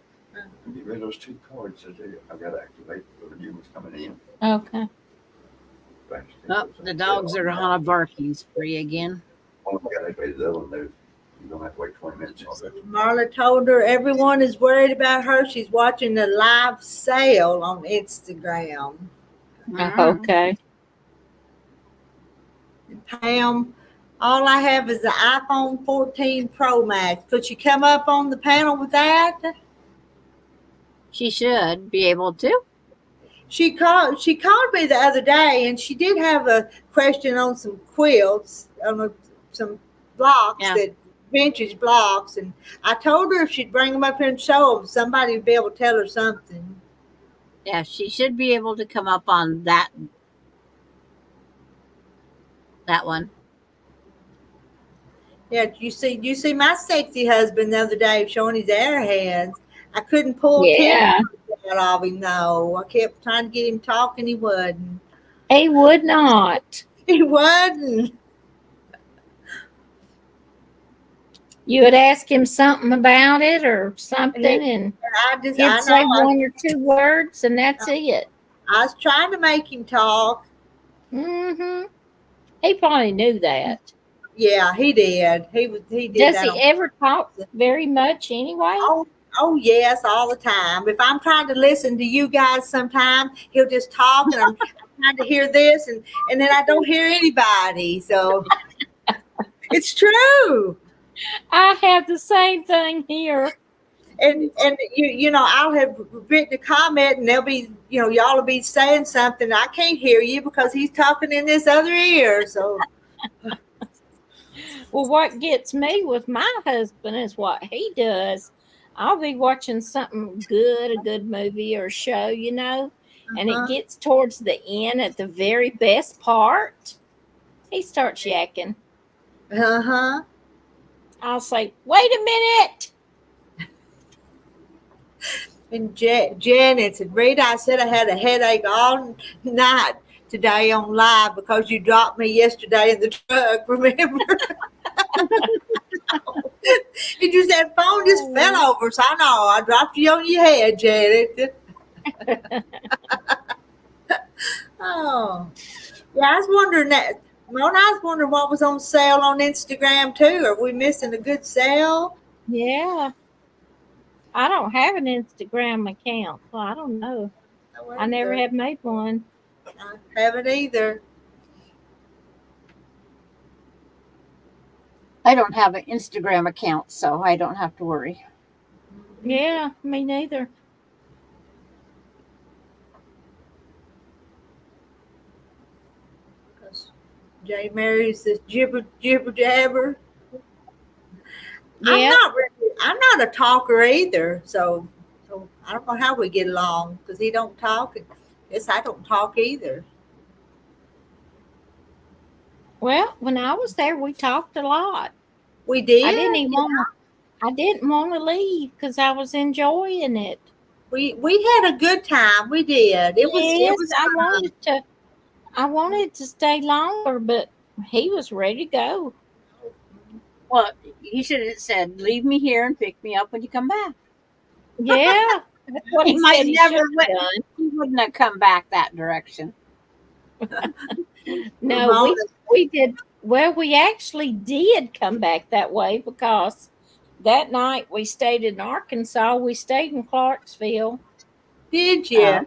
Get rid of those 2 cards that I got to activate for the new ones coming in. Okay. Oh, the dogs are on a barking spree again. One of them got activated, the other one, you don't have to wait 20 minutes. Marla told her everyone is worried about her. She's watching the live sale on Instagram. Mhm. Okay. Pam, all I have is the iPhone 14 Pro Max. Could you come up on the panel with that? She should be able to. She called me the other day, and she did have a question on some quilts, on some blocks Yeah. that vintage blocks, and I told her if she'd bring them up here and show them, somebody would be able to tell her something. Yeah, she should be able to come up on that one. Yeah, you see my sexy husband the other day showing his airheads. I couldn't pull 10 Yeah. out of him though. I kept trying to get him talking, he wasn't. He would not. He wasn't. You would ask him something about it or something, and I he'd know. say one or two words, and that's it. I was trying to make him talk. Mm-hmm. He probably knew that. Yeah, he did. He did. Does that he on- ever talk very much anyway? Oh yes, all the time. If I'm trying to listen to you guys sometime, he'll just talk and I'm trying to hear this and then I don't hear anybody. So it's true. I have the same thing here. And you know, I'll have written a comment and they'll be, you know, y'all will be saying something. I can't hear you because he's talking in this other ear. So Well, what gets me with my husband is what he does. I'll be watching something good, a good movie or show, you know, and it gets towards the end at the very best part. He starts yakking. uh-huh. I'll say, wait a minute. And Janet said, Rita, I said I had a headache all night today on live because you dropped me yesterday in the truck, remember? And you said phone just fell over, so I know I dropped you on your head, Janet. Oh, yeah, I was wondering that. Mona, I was wondering what was on sale on Instagram too. Are we missing a good sale? Yeah. I don't have an Instagram account, so I don't know. I never have made one. I haven't either. I don't have an Instagram account, so I don't have to worry. Yeah, me neither. Jay marries this jibber jabber. Yeah. I'm not a talker either, so I don't know how we get along because he don't talk, and yes, I don't talk either. Well, when I was there, we talked a lot. We did. I didn't want to leave because I was enjoying it. We had a good time. We did. It was fun. I wanted to stay longer, but he was ready to go. Well, you should have said, "Leave me here and pick me up when you come back." Yeah, that's what he might said he never should have done. He wouldn't have come back that direction. No, we did. Well, we actually did come back that way because that night we stayed in Arkansas. We stayed in Clarksville. Did you? Oh,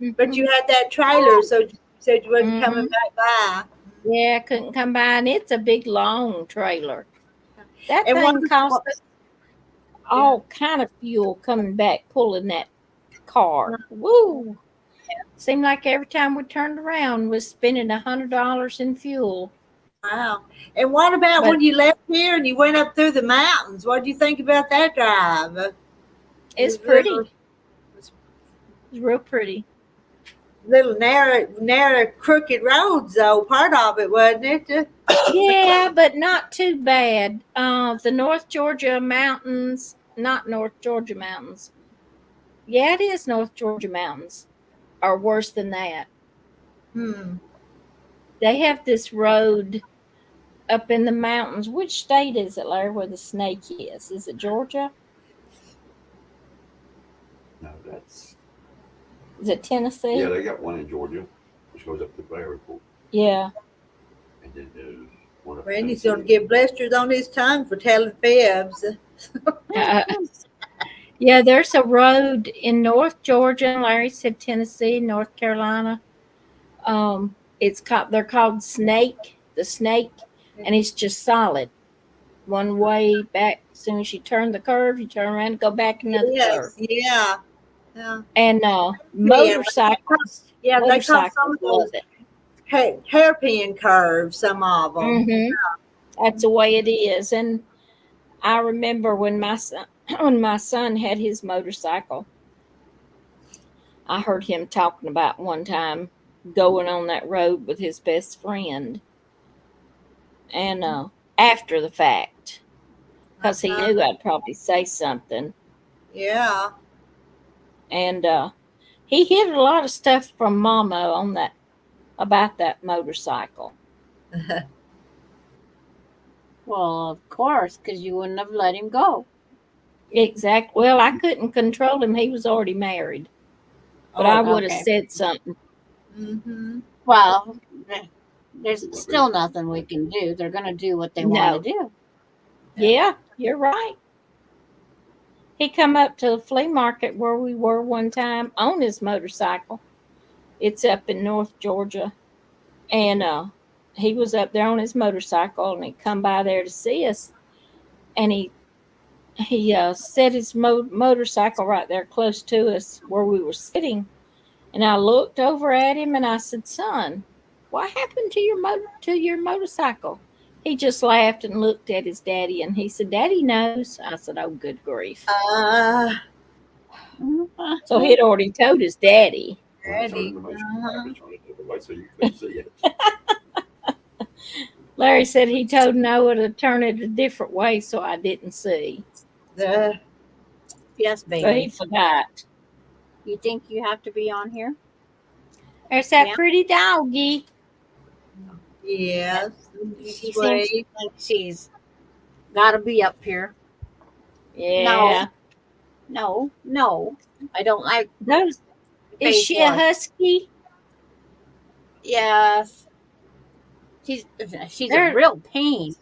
okay. But you had that trailer, so you said you wasn't coming back by. Yeah, couldn't come by, and it's a big, long trailer. That And thing cost us all kind of fuel coming back, pulling that car. Woo! Seemed like every time we turned around, we was spending $100 in fuel. Wow. And what about when you left here and you went up through the mountains? What do you think about that drive? It's pretty. It's real pretty. Little narrow, crooked roads, though, part of it, wasn't it? Yeah, but not too bad. The North Georgia mountains, not North Georgia mountains. Yeah, it is North Georgia mountains are worse than that. They have this road up in the mountains. Which state is it, Larry, where the snake is? Is it Georgia? No, that's. Is it Tennessee? Yeah, they got one in Georgia, which goes up to Airport. Yeah. And then there's one up Randy's in going to get blisters on his tongue for telling fibs. Yeah, there's a road in North Georgia. Larry said Tennessee, North Carolina. They're called Snake, the Snake, and it's just solid. One way back. As soon as you turn the curve, you turn around and go back another curve. Yes, yeah. Yeah. And motorcycles, Yeah, they call some motorcycles of those love it. hairpin curves, some of them. That's the way it is. And I remember when my son had his motorcycle, I heard him talking about one time going on that road with his best friend, and after the fact, because he knew I'd probably say something. Yeah. And he hid a lot of stuff from Mama on that about that motorcycle. Well, of course, because you wouldn't have let him go. Exactly. Well, I couldn't control him. He was already married. But I would have okay. said something. Mm-hmm. Well, there's still nothing we can do. They're going to do what they want to do. Yeah, you're right. He come up to the flea market where we were one time on his motorcycle. It's up in North Georgia. And he was up there on his motorcycle, and he come by there to see us. And he set his motorcycle right there close to us where we were sitting. And I looked over at him and I said, "Son, what happened to your motorcycle?" He just laughed and looked at his daddy, and he said, "Daddy knows." I said, "Oh, good grief." So he'd already told his daddy. Larry said he told Noah to turn it a different way so I didn't see. Yes, baby. But he forgot. You think you have to be on here? There's that pretty doggy. Yes. She seems like she's got to be up here. Yeah. No. I don't like those. Is she a husky? Yes. She's a real pain.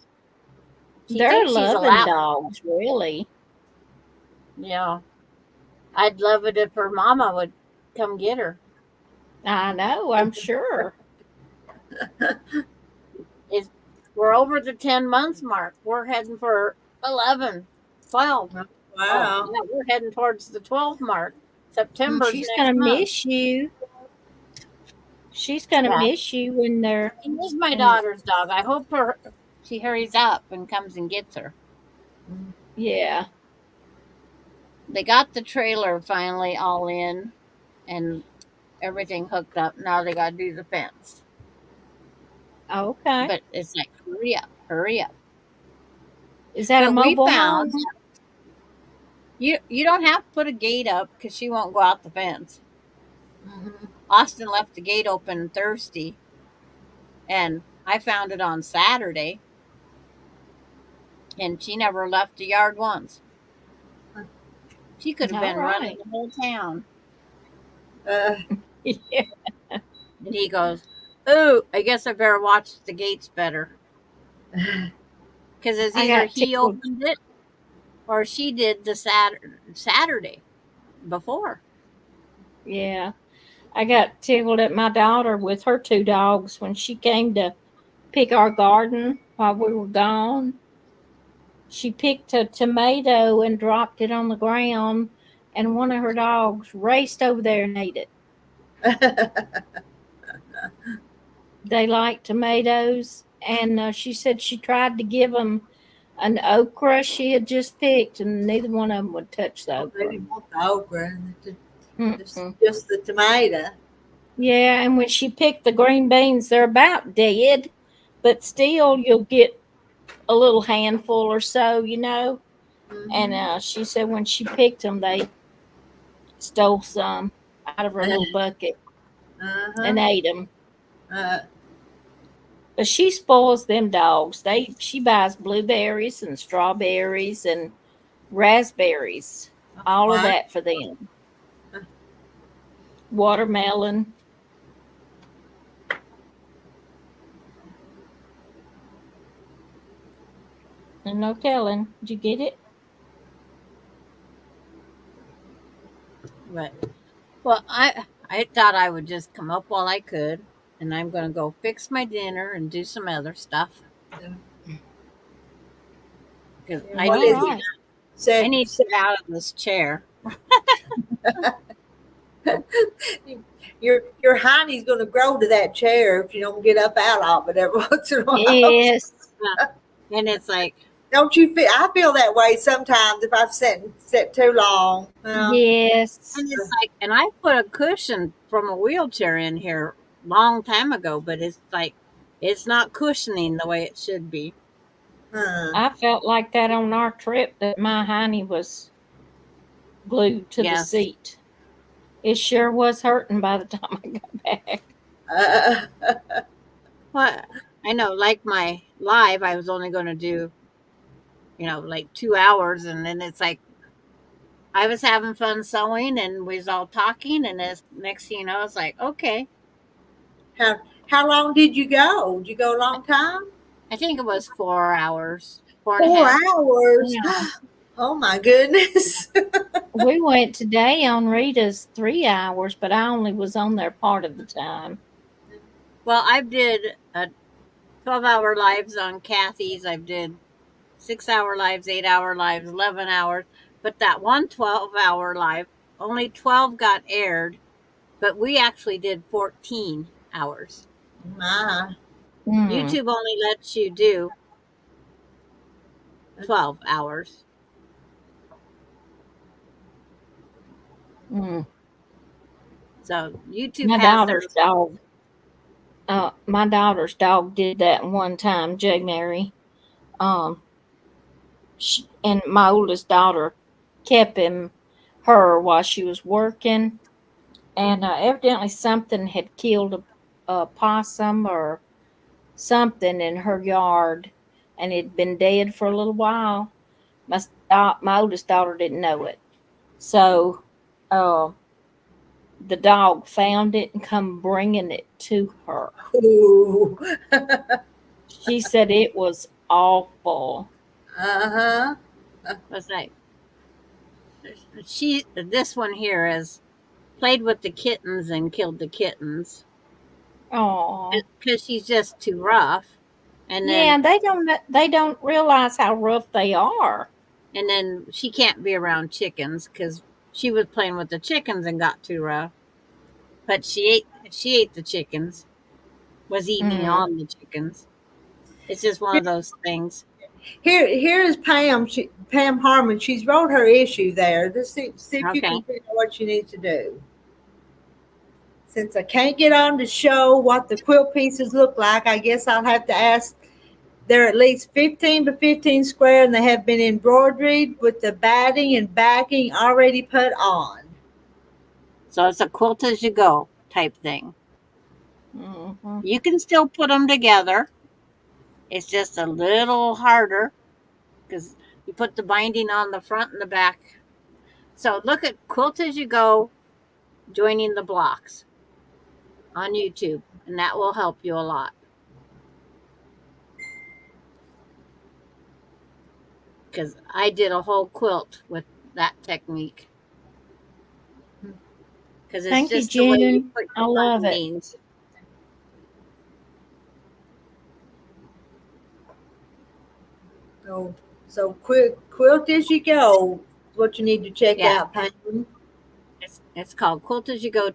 They're loving dogs, really. Yeah. I'd love it if her mama would come get her. I know, I'm sure. We're over the 10 months mark. We're heading for 11, 12. Wow. Oh, yeah, we're heading towards the 12 mark. September. She's going to miss you. She's going to miss you when they're... She is my daughter's dog. I hope she hurries up and comes and gets her. Yeah. They got the trailer finally all in and everything hooked up. Now they got to do the fence. Okay. But it's like, hurry up. Is that a mobile home? You don't have to put a gate up because she won't go out the fence. Mm-hmm. Austin left the gate open Thursday, and I found it on Saturday, and she never left the yard once. She could have been running the whole town. Yeah. And he goes, "Oh, I guess I better watch the gates better." Because it's either he opened it or she did the Saturday before. Yeah. I got tickled at my daughter with her 2 dogs when she came to pick our garden while we were gone. She picked a tomato and dropped it on the ground, and one of her dogs raced over there and ate it. They like tomatoes, and she said she tried to give them an okra she had just picked, and neither one of them would touch the okra. They didn't want the okra, just the tomato. Yeah, and when she picked the green beans, they're about dead, but still you'll get a little handful or so, you know. Mm-hmm. And she said when she picked them, they stole some out of her little bucket and ate them. But she spoils them dogs. She buys blueberries and strawberries and raspberries, all of that for them. Watermelon. And no telling. Did you get it? Right. Well, I thought I would just come up while I could and I'm going to go fix my dinner and do some other stuff. Because And I what need is to it? right. I Set, need to set, get out of this chair. your hiney's going to grow to that chair if you don't get up out of it every once in a while. Yes. And it's like, Don't you feel? I feel that way sometimes if I've sat too long. Yes. and it's like, and I put a cushion from a wheelchair in here long time ago, but it's like, it's not cushioning the way it should be. Uh, I felt like that on our trip that my hiney was glued to the Yes. seat. It sure was hurting by the time I got back. uh, Well, I know, like my live, I was only going to do, like 2 hours. And then it's like, I was having fun sewing and we was all talking. And this next thing you know, it's like, okay, how long did you go? Did you go a long time? I think it was 4 hours, four and a 4 half. hours. Yeah. Oh my goodness. We went today on Rita's 3 hours, but I only was on there part of the time. Well, I did 12-hour lives on Kathy's. I did 6-hour lives, 8-hour lives, 11 hours. But that one 12-hour live, only 12 got aired, but we actually did 14 hours. My. Mm, YouTube only lets you do 12 hours. mm. So YouTube My has daughter's theirs. dog. My daughter's dog did that one time, J. Mary. Um, and my oldest daughter kept her while she was working, and evidently something had killed a possum or something in her yard, and it'd been dead for a little while. My oldest daughter didn't know it, so uh, the dog found it and come bringing it to her. Ooh. She said it was awful. Uh-huh. Was like this one here has played with the kittens and killed the kittens Oh, because she's just too rough. And then yeah, they don't realize how rough they are. and then she can't be around chickens because she was playing with the chickens and got too rough. But she ate the chickens, was eating Mm, on the chickens. It's just one of those things. Here is Pam. Pam Harmon. She's wrote her issue there. Just see if you Okay. can figure out what you need to do. Since I can't get on to show what the quilt pieces look like, I guess I'll have to ask. They're at least 15 by 15 square, and they have been embroidered with the batting and backing already put on. So it's a quilt as you go type thing. mhm. You can still put them together. It's just a little harder because you put the binding on the front and the back. So look at Quilt as you go, joining the blocks on YouTube, and that will help you a lot. Because I did a whole quilt with that technique. Because it's Thank you, just the way you June. put I your love it. bindings. So quilt as you go. What you need to check Yeah, out, Pam. it's called Quilt as you go,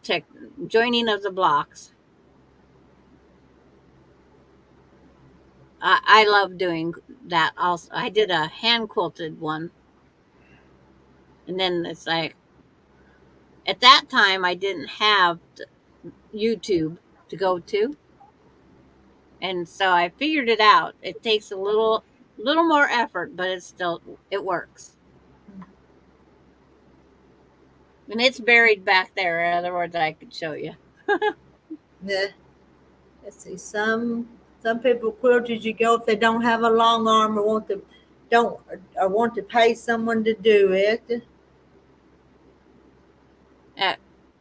joining of the blocks. I love doing that also. I did a hand quilted one. And then it's like, at that time, I didn't have YouTube to go to. And so I figured it out. It takes a little more effort, but it works. And it's buried back there. In other words, I could show you. Yeah. Let's see. Some people quilt as you go if they don't have a long arm or want to pay someone to do it. Uh,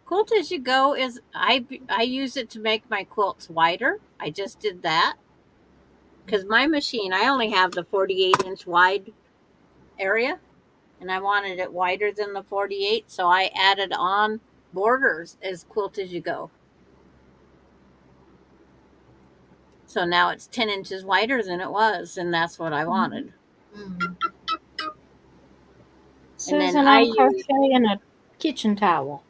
Quilt as you go is I use it to make my quilts wider. I just did that because my machine I only have the 48-inch wide area, and I wanted it wider than the 48, so I added on borders as Quilt as you go. So now it's 10 inches wider than it was, and that's what I wanted. Mm. Susan, I I'm use, crocheting a kitchen towel.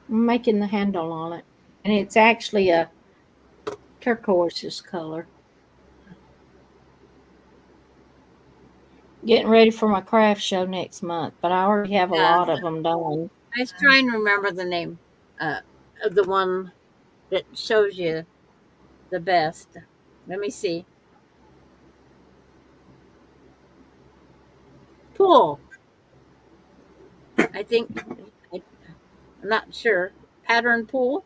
I'm making the handle on it. And it's actually a turquoise color. Getting ready for my craft show next month, but I already have a lot of them done. I was trying to remember the name of the one that shows you the best. Let me see. Pool. I think, I'm not sure. Pattern pool.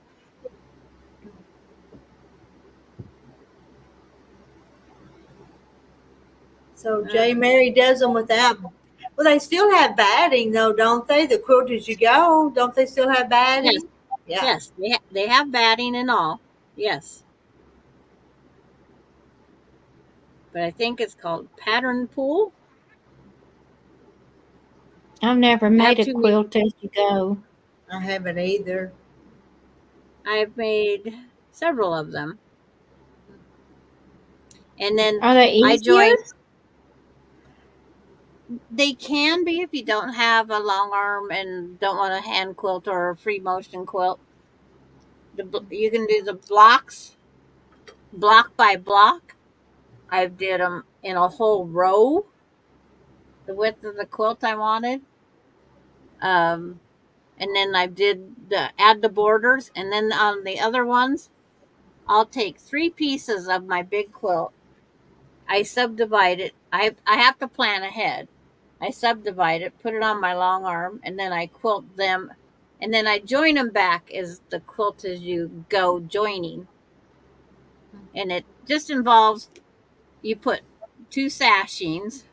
So J. Mary does them without. Well, they still have batting though, don't they? The quilt as you go, don't they still have batting? Yes. Yeah. Yes, they have batting and all. Yes. But I think it's called pattern pool. I've never I have made a two. quilt as you go. I haven't either. I've made several of them. And then Are they I easier? joined. They can be if you don't have a long arm and don't want a hand quilt or a free motion quilt. You can do the blocks, block by block. I did them in a whole row, the width of the quilt I wanted. Um, and then I did add the borders. And then on the other ones, I'll take 3 pieces of my big quilt. I subdivide it. I have to plan ahead. I subdivide it, put it on my long arm, and then I quilt them, and then I join them back as the quilt as you go joining. And it just involves you put 2 sashings,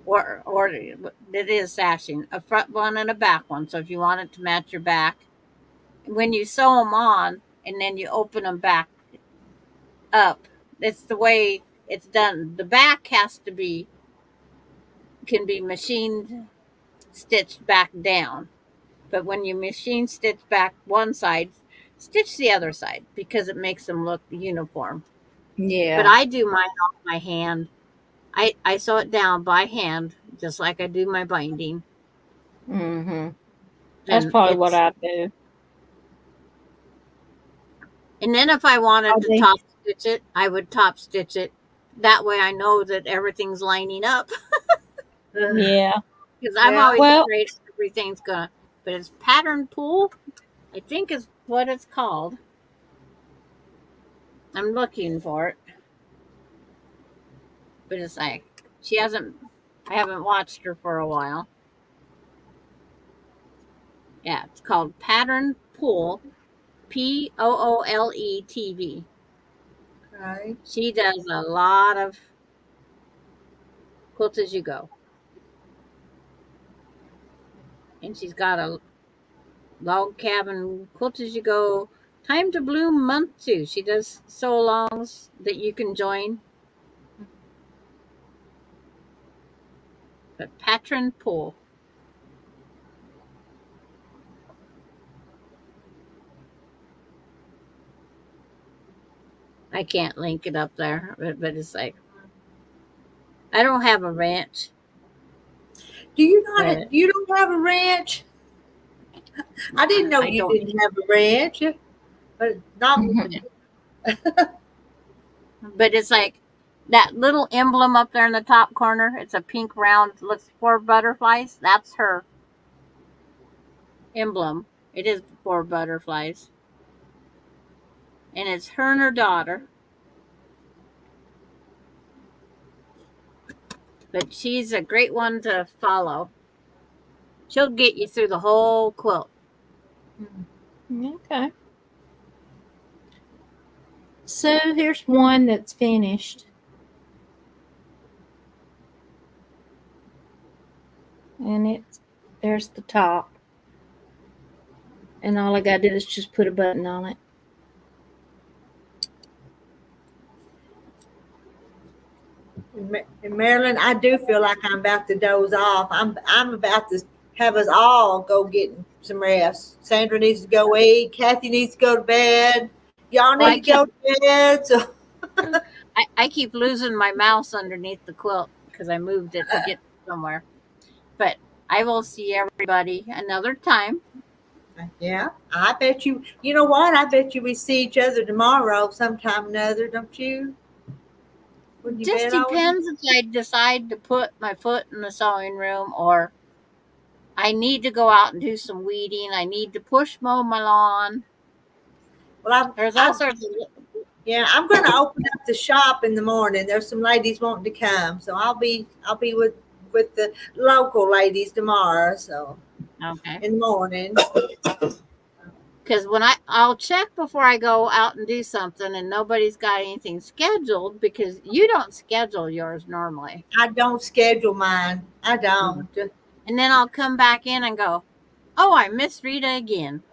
or it is sashing, a front one and a back one. So if you want it to match your back, when you sew them on, and then you open them back up, it's the way it's done. The back can be machined stitched back down. But when you machine stitch back one side, stitch the other side because it makes them look uniform. But Yeah. I do mine off my hand. I sew it down by hand, just like I do my binding. Mm-hmm. That's And probably what I do. then if I wanted Are to they? top stitch it, I would top stitch it. That way I know that everything's lining up Yeah. because I'm Yeah. always Well, afraid everything's gonna. But it's pattern pool, I think is what it's called. I'm looking for it. But it's like I haven't watched her for a while. Yeah, it's called Pattern Pool, Poole TV. Right. She does a lot of quilts as you go. And she's got a log cabin quilt as you go. Time to Bloom month too. She does sew alongs that you can join. But Pattern Pool. I can't link it up there, but it's like I don't have a ranch. Do you not? But You don't have a ranch? I didn't know I you don't. didn't have a ranch, but not. But it's like that little emblem up there in the top corner. It's a pink round, looks for butterflies. That's her emblem. It is 4 butterflies. And it's her and her daughter. But she's a great one to follow. She'll get you through the whole quilt. okay. So here's one that's finished. And there's the top. And all I got to do is just put a button on it. In Maryland, I do feel like I'm about to doze off. I'm about to have us all go get some rest. Sandra needs to go eat. Kathy needs to go to bed. Y'all Well, need to go to bed. So I keep losing my mouse underneath the quilt because I moved it to get somewhere. But I will see everybody another time. yeah, I bet you. You know what? I bet you we see each other tomorrow sometime or another, don't you? Wouldn't you Just bet on it? depends if I decide to put my foot in the sewing room or I need to go out and do some weeding. I need to push mow my lawn. Well, There's all sorts of. yeah, I'm going to open up the shop in the morning. There's some ladies wanting to come, so I'll be with the local ladies tomorrow. So Okay. in the morning. Because when I'll check before I go out and do something, and nobody's got anything scheduled because you don't schedule yours normally. I don't schedule mine. I don't. And then I'll come back in and go, oh, I missed Rita again.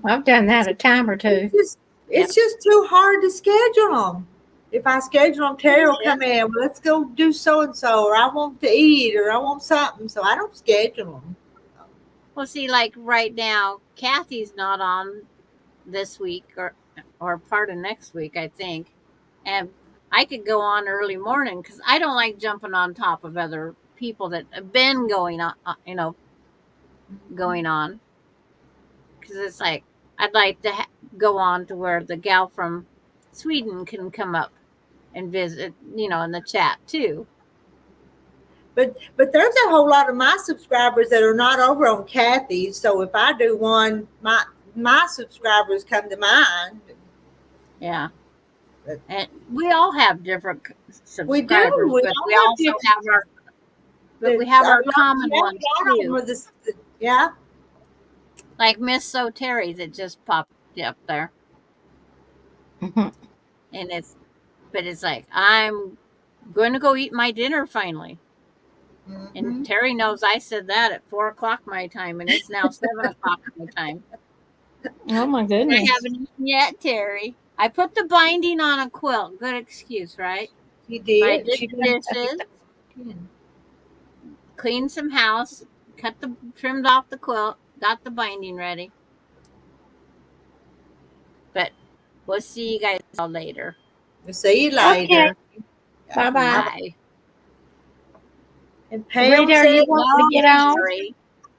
I've done that a time or two. It's just too hard to schedule them. If I schedule them, Terry will Yeah. come in. Well, let's go do so and so, or I want to eat, or I want something. So I don't schedule them. Well, see, like right now, Kathy's not on this week or part of next week, I think. And I could go on early morning because I don't like jumping on top of other people that have been going on, going on. Because it's like, I'd like to go on to where the gal from Sweden can come up and visit, in the chat too. But there's a whole lot of my subscribers that are not over on Kathy's. So if I do one, my subscribers come to mine. Yeah. And we all have different subscribers, We do. but we also have our common ones too. Yeah. Like Miss So Terry that just popped up there. And it's like, I'm going to go eat my dinner finally. Mm-hmm. And Terry knows I said that at 4:00 my time, and it's now 7:00 my time. Oh my goodness. I haven't eaten yet, Terry. I put the binding on a quilt. Good excuse, right? You did. I did the dishes, cleaned some house, trimmed off the quilt, got the binding ready. But we'll see you guys all later. We'll see you later. Okay. Bye-bye. Bye. And Pam Rita, are said, you wanting to get on?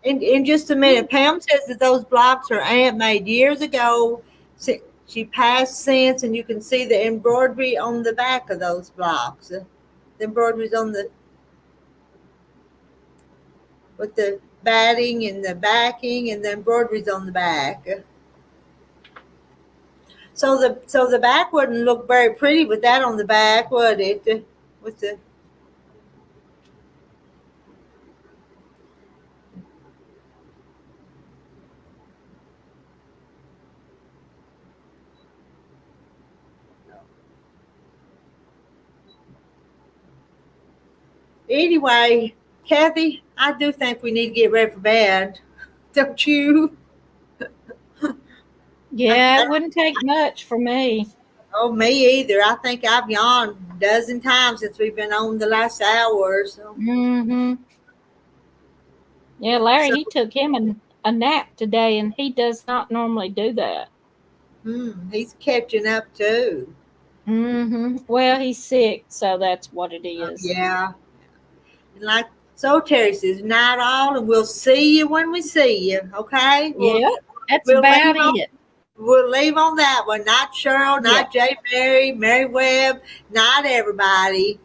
in just a minute, Pam says that those blocks her aunt made years ago. She passed since, and you can see the embroidery on the back of those blocks. The embroidery's on with the batting and the backing, and the embroidery's on the back. So the back wouldn't look very pretty with that on the back, would it? With the Anyway, Kathy, I do think we need to get ready for bed. Don't you? Yeah, it wouldn't take much for me. Oh, me either. I think I've yawned a dozen times since we've been on the last hour. So. Mm-hmm. Yeah, Larry, he took him a nap today, and he does not normally do that. He's catching up too. Mm-hmm. Well, he's sick, so that's what it is. Yeah. And like so Terry says, night all, and we'll see you when we see you. Okay? Yeah, that's about it. We'll leave on that one. Night Cheryl, night J. Mary Webb, night everybody.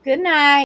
Good night.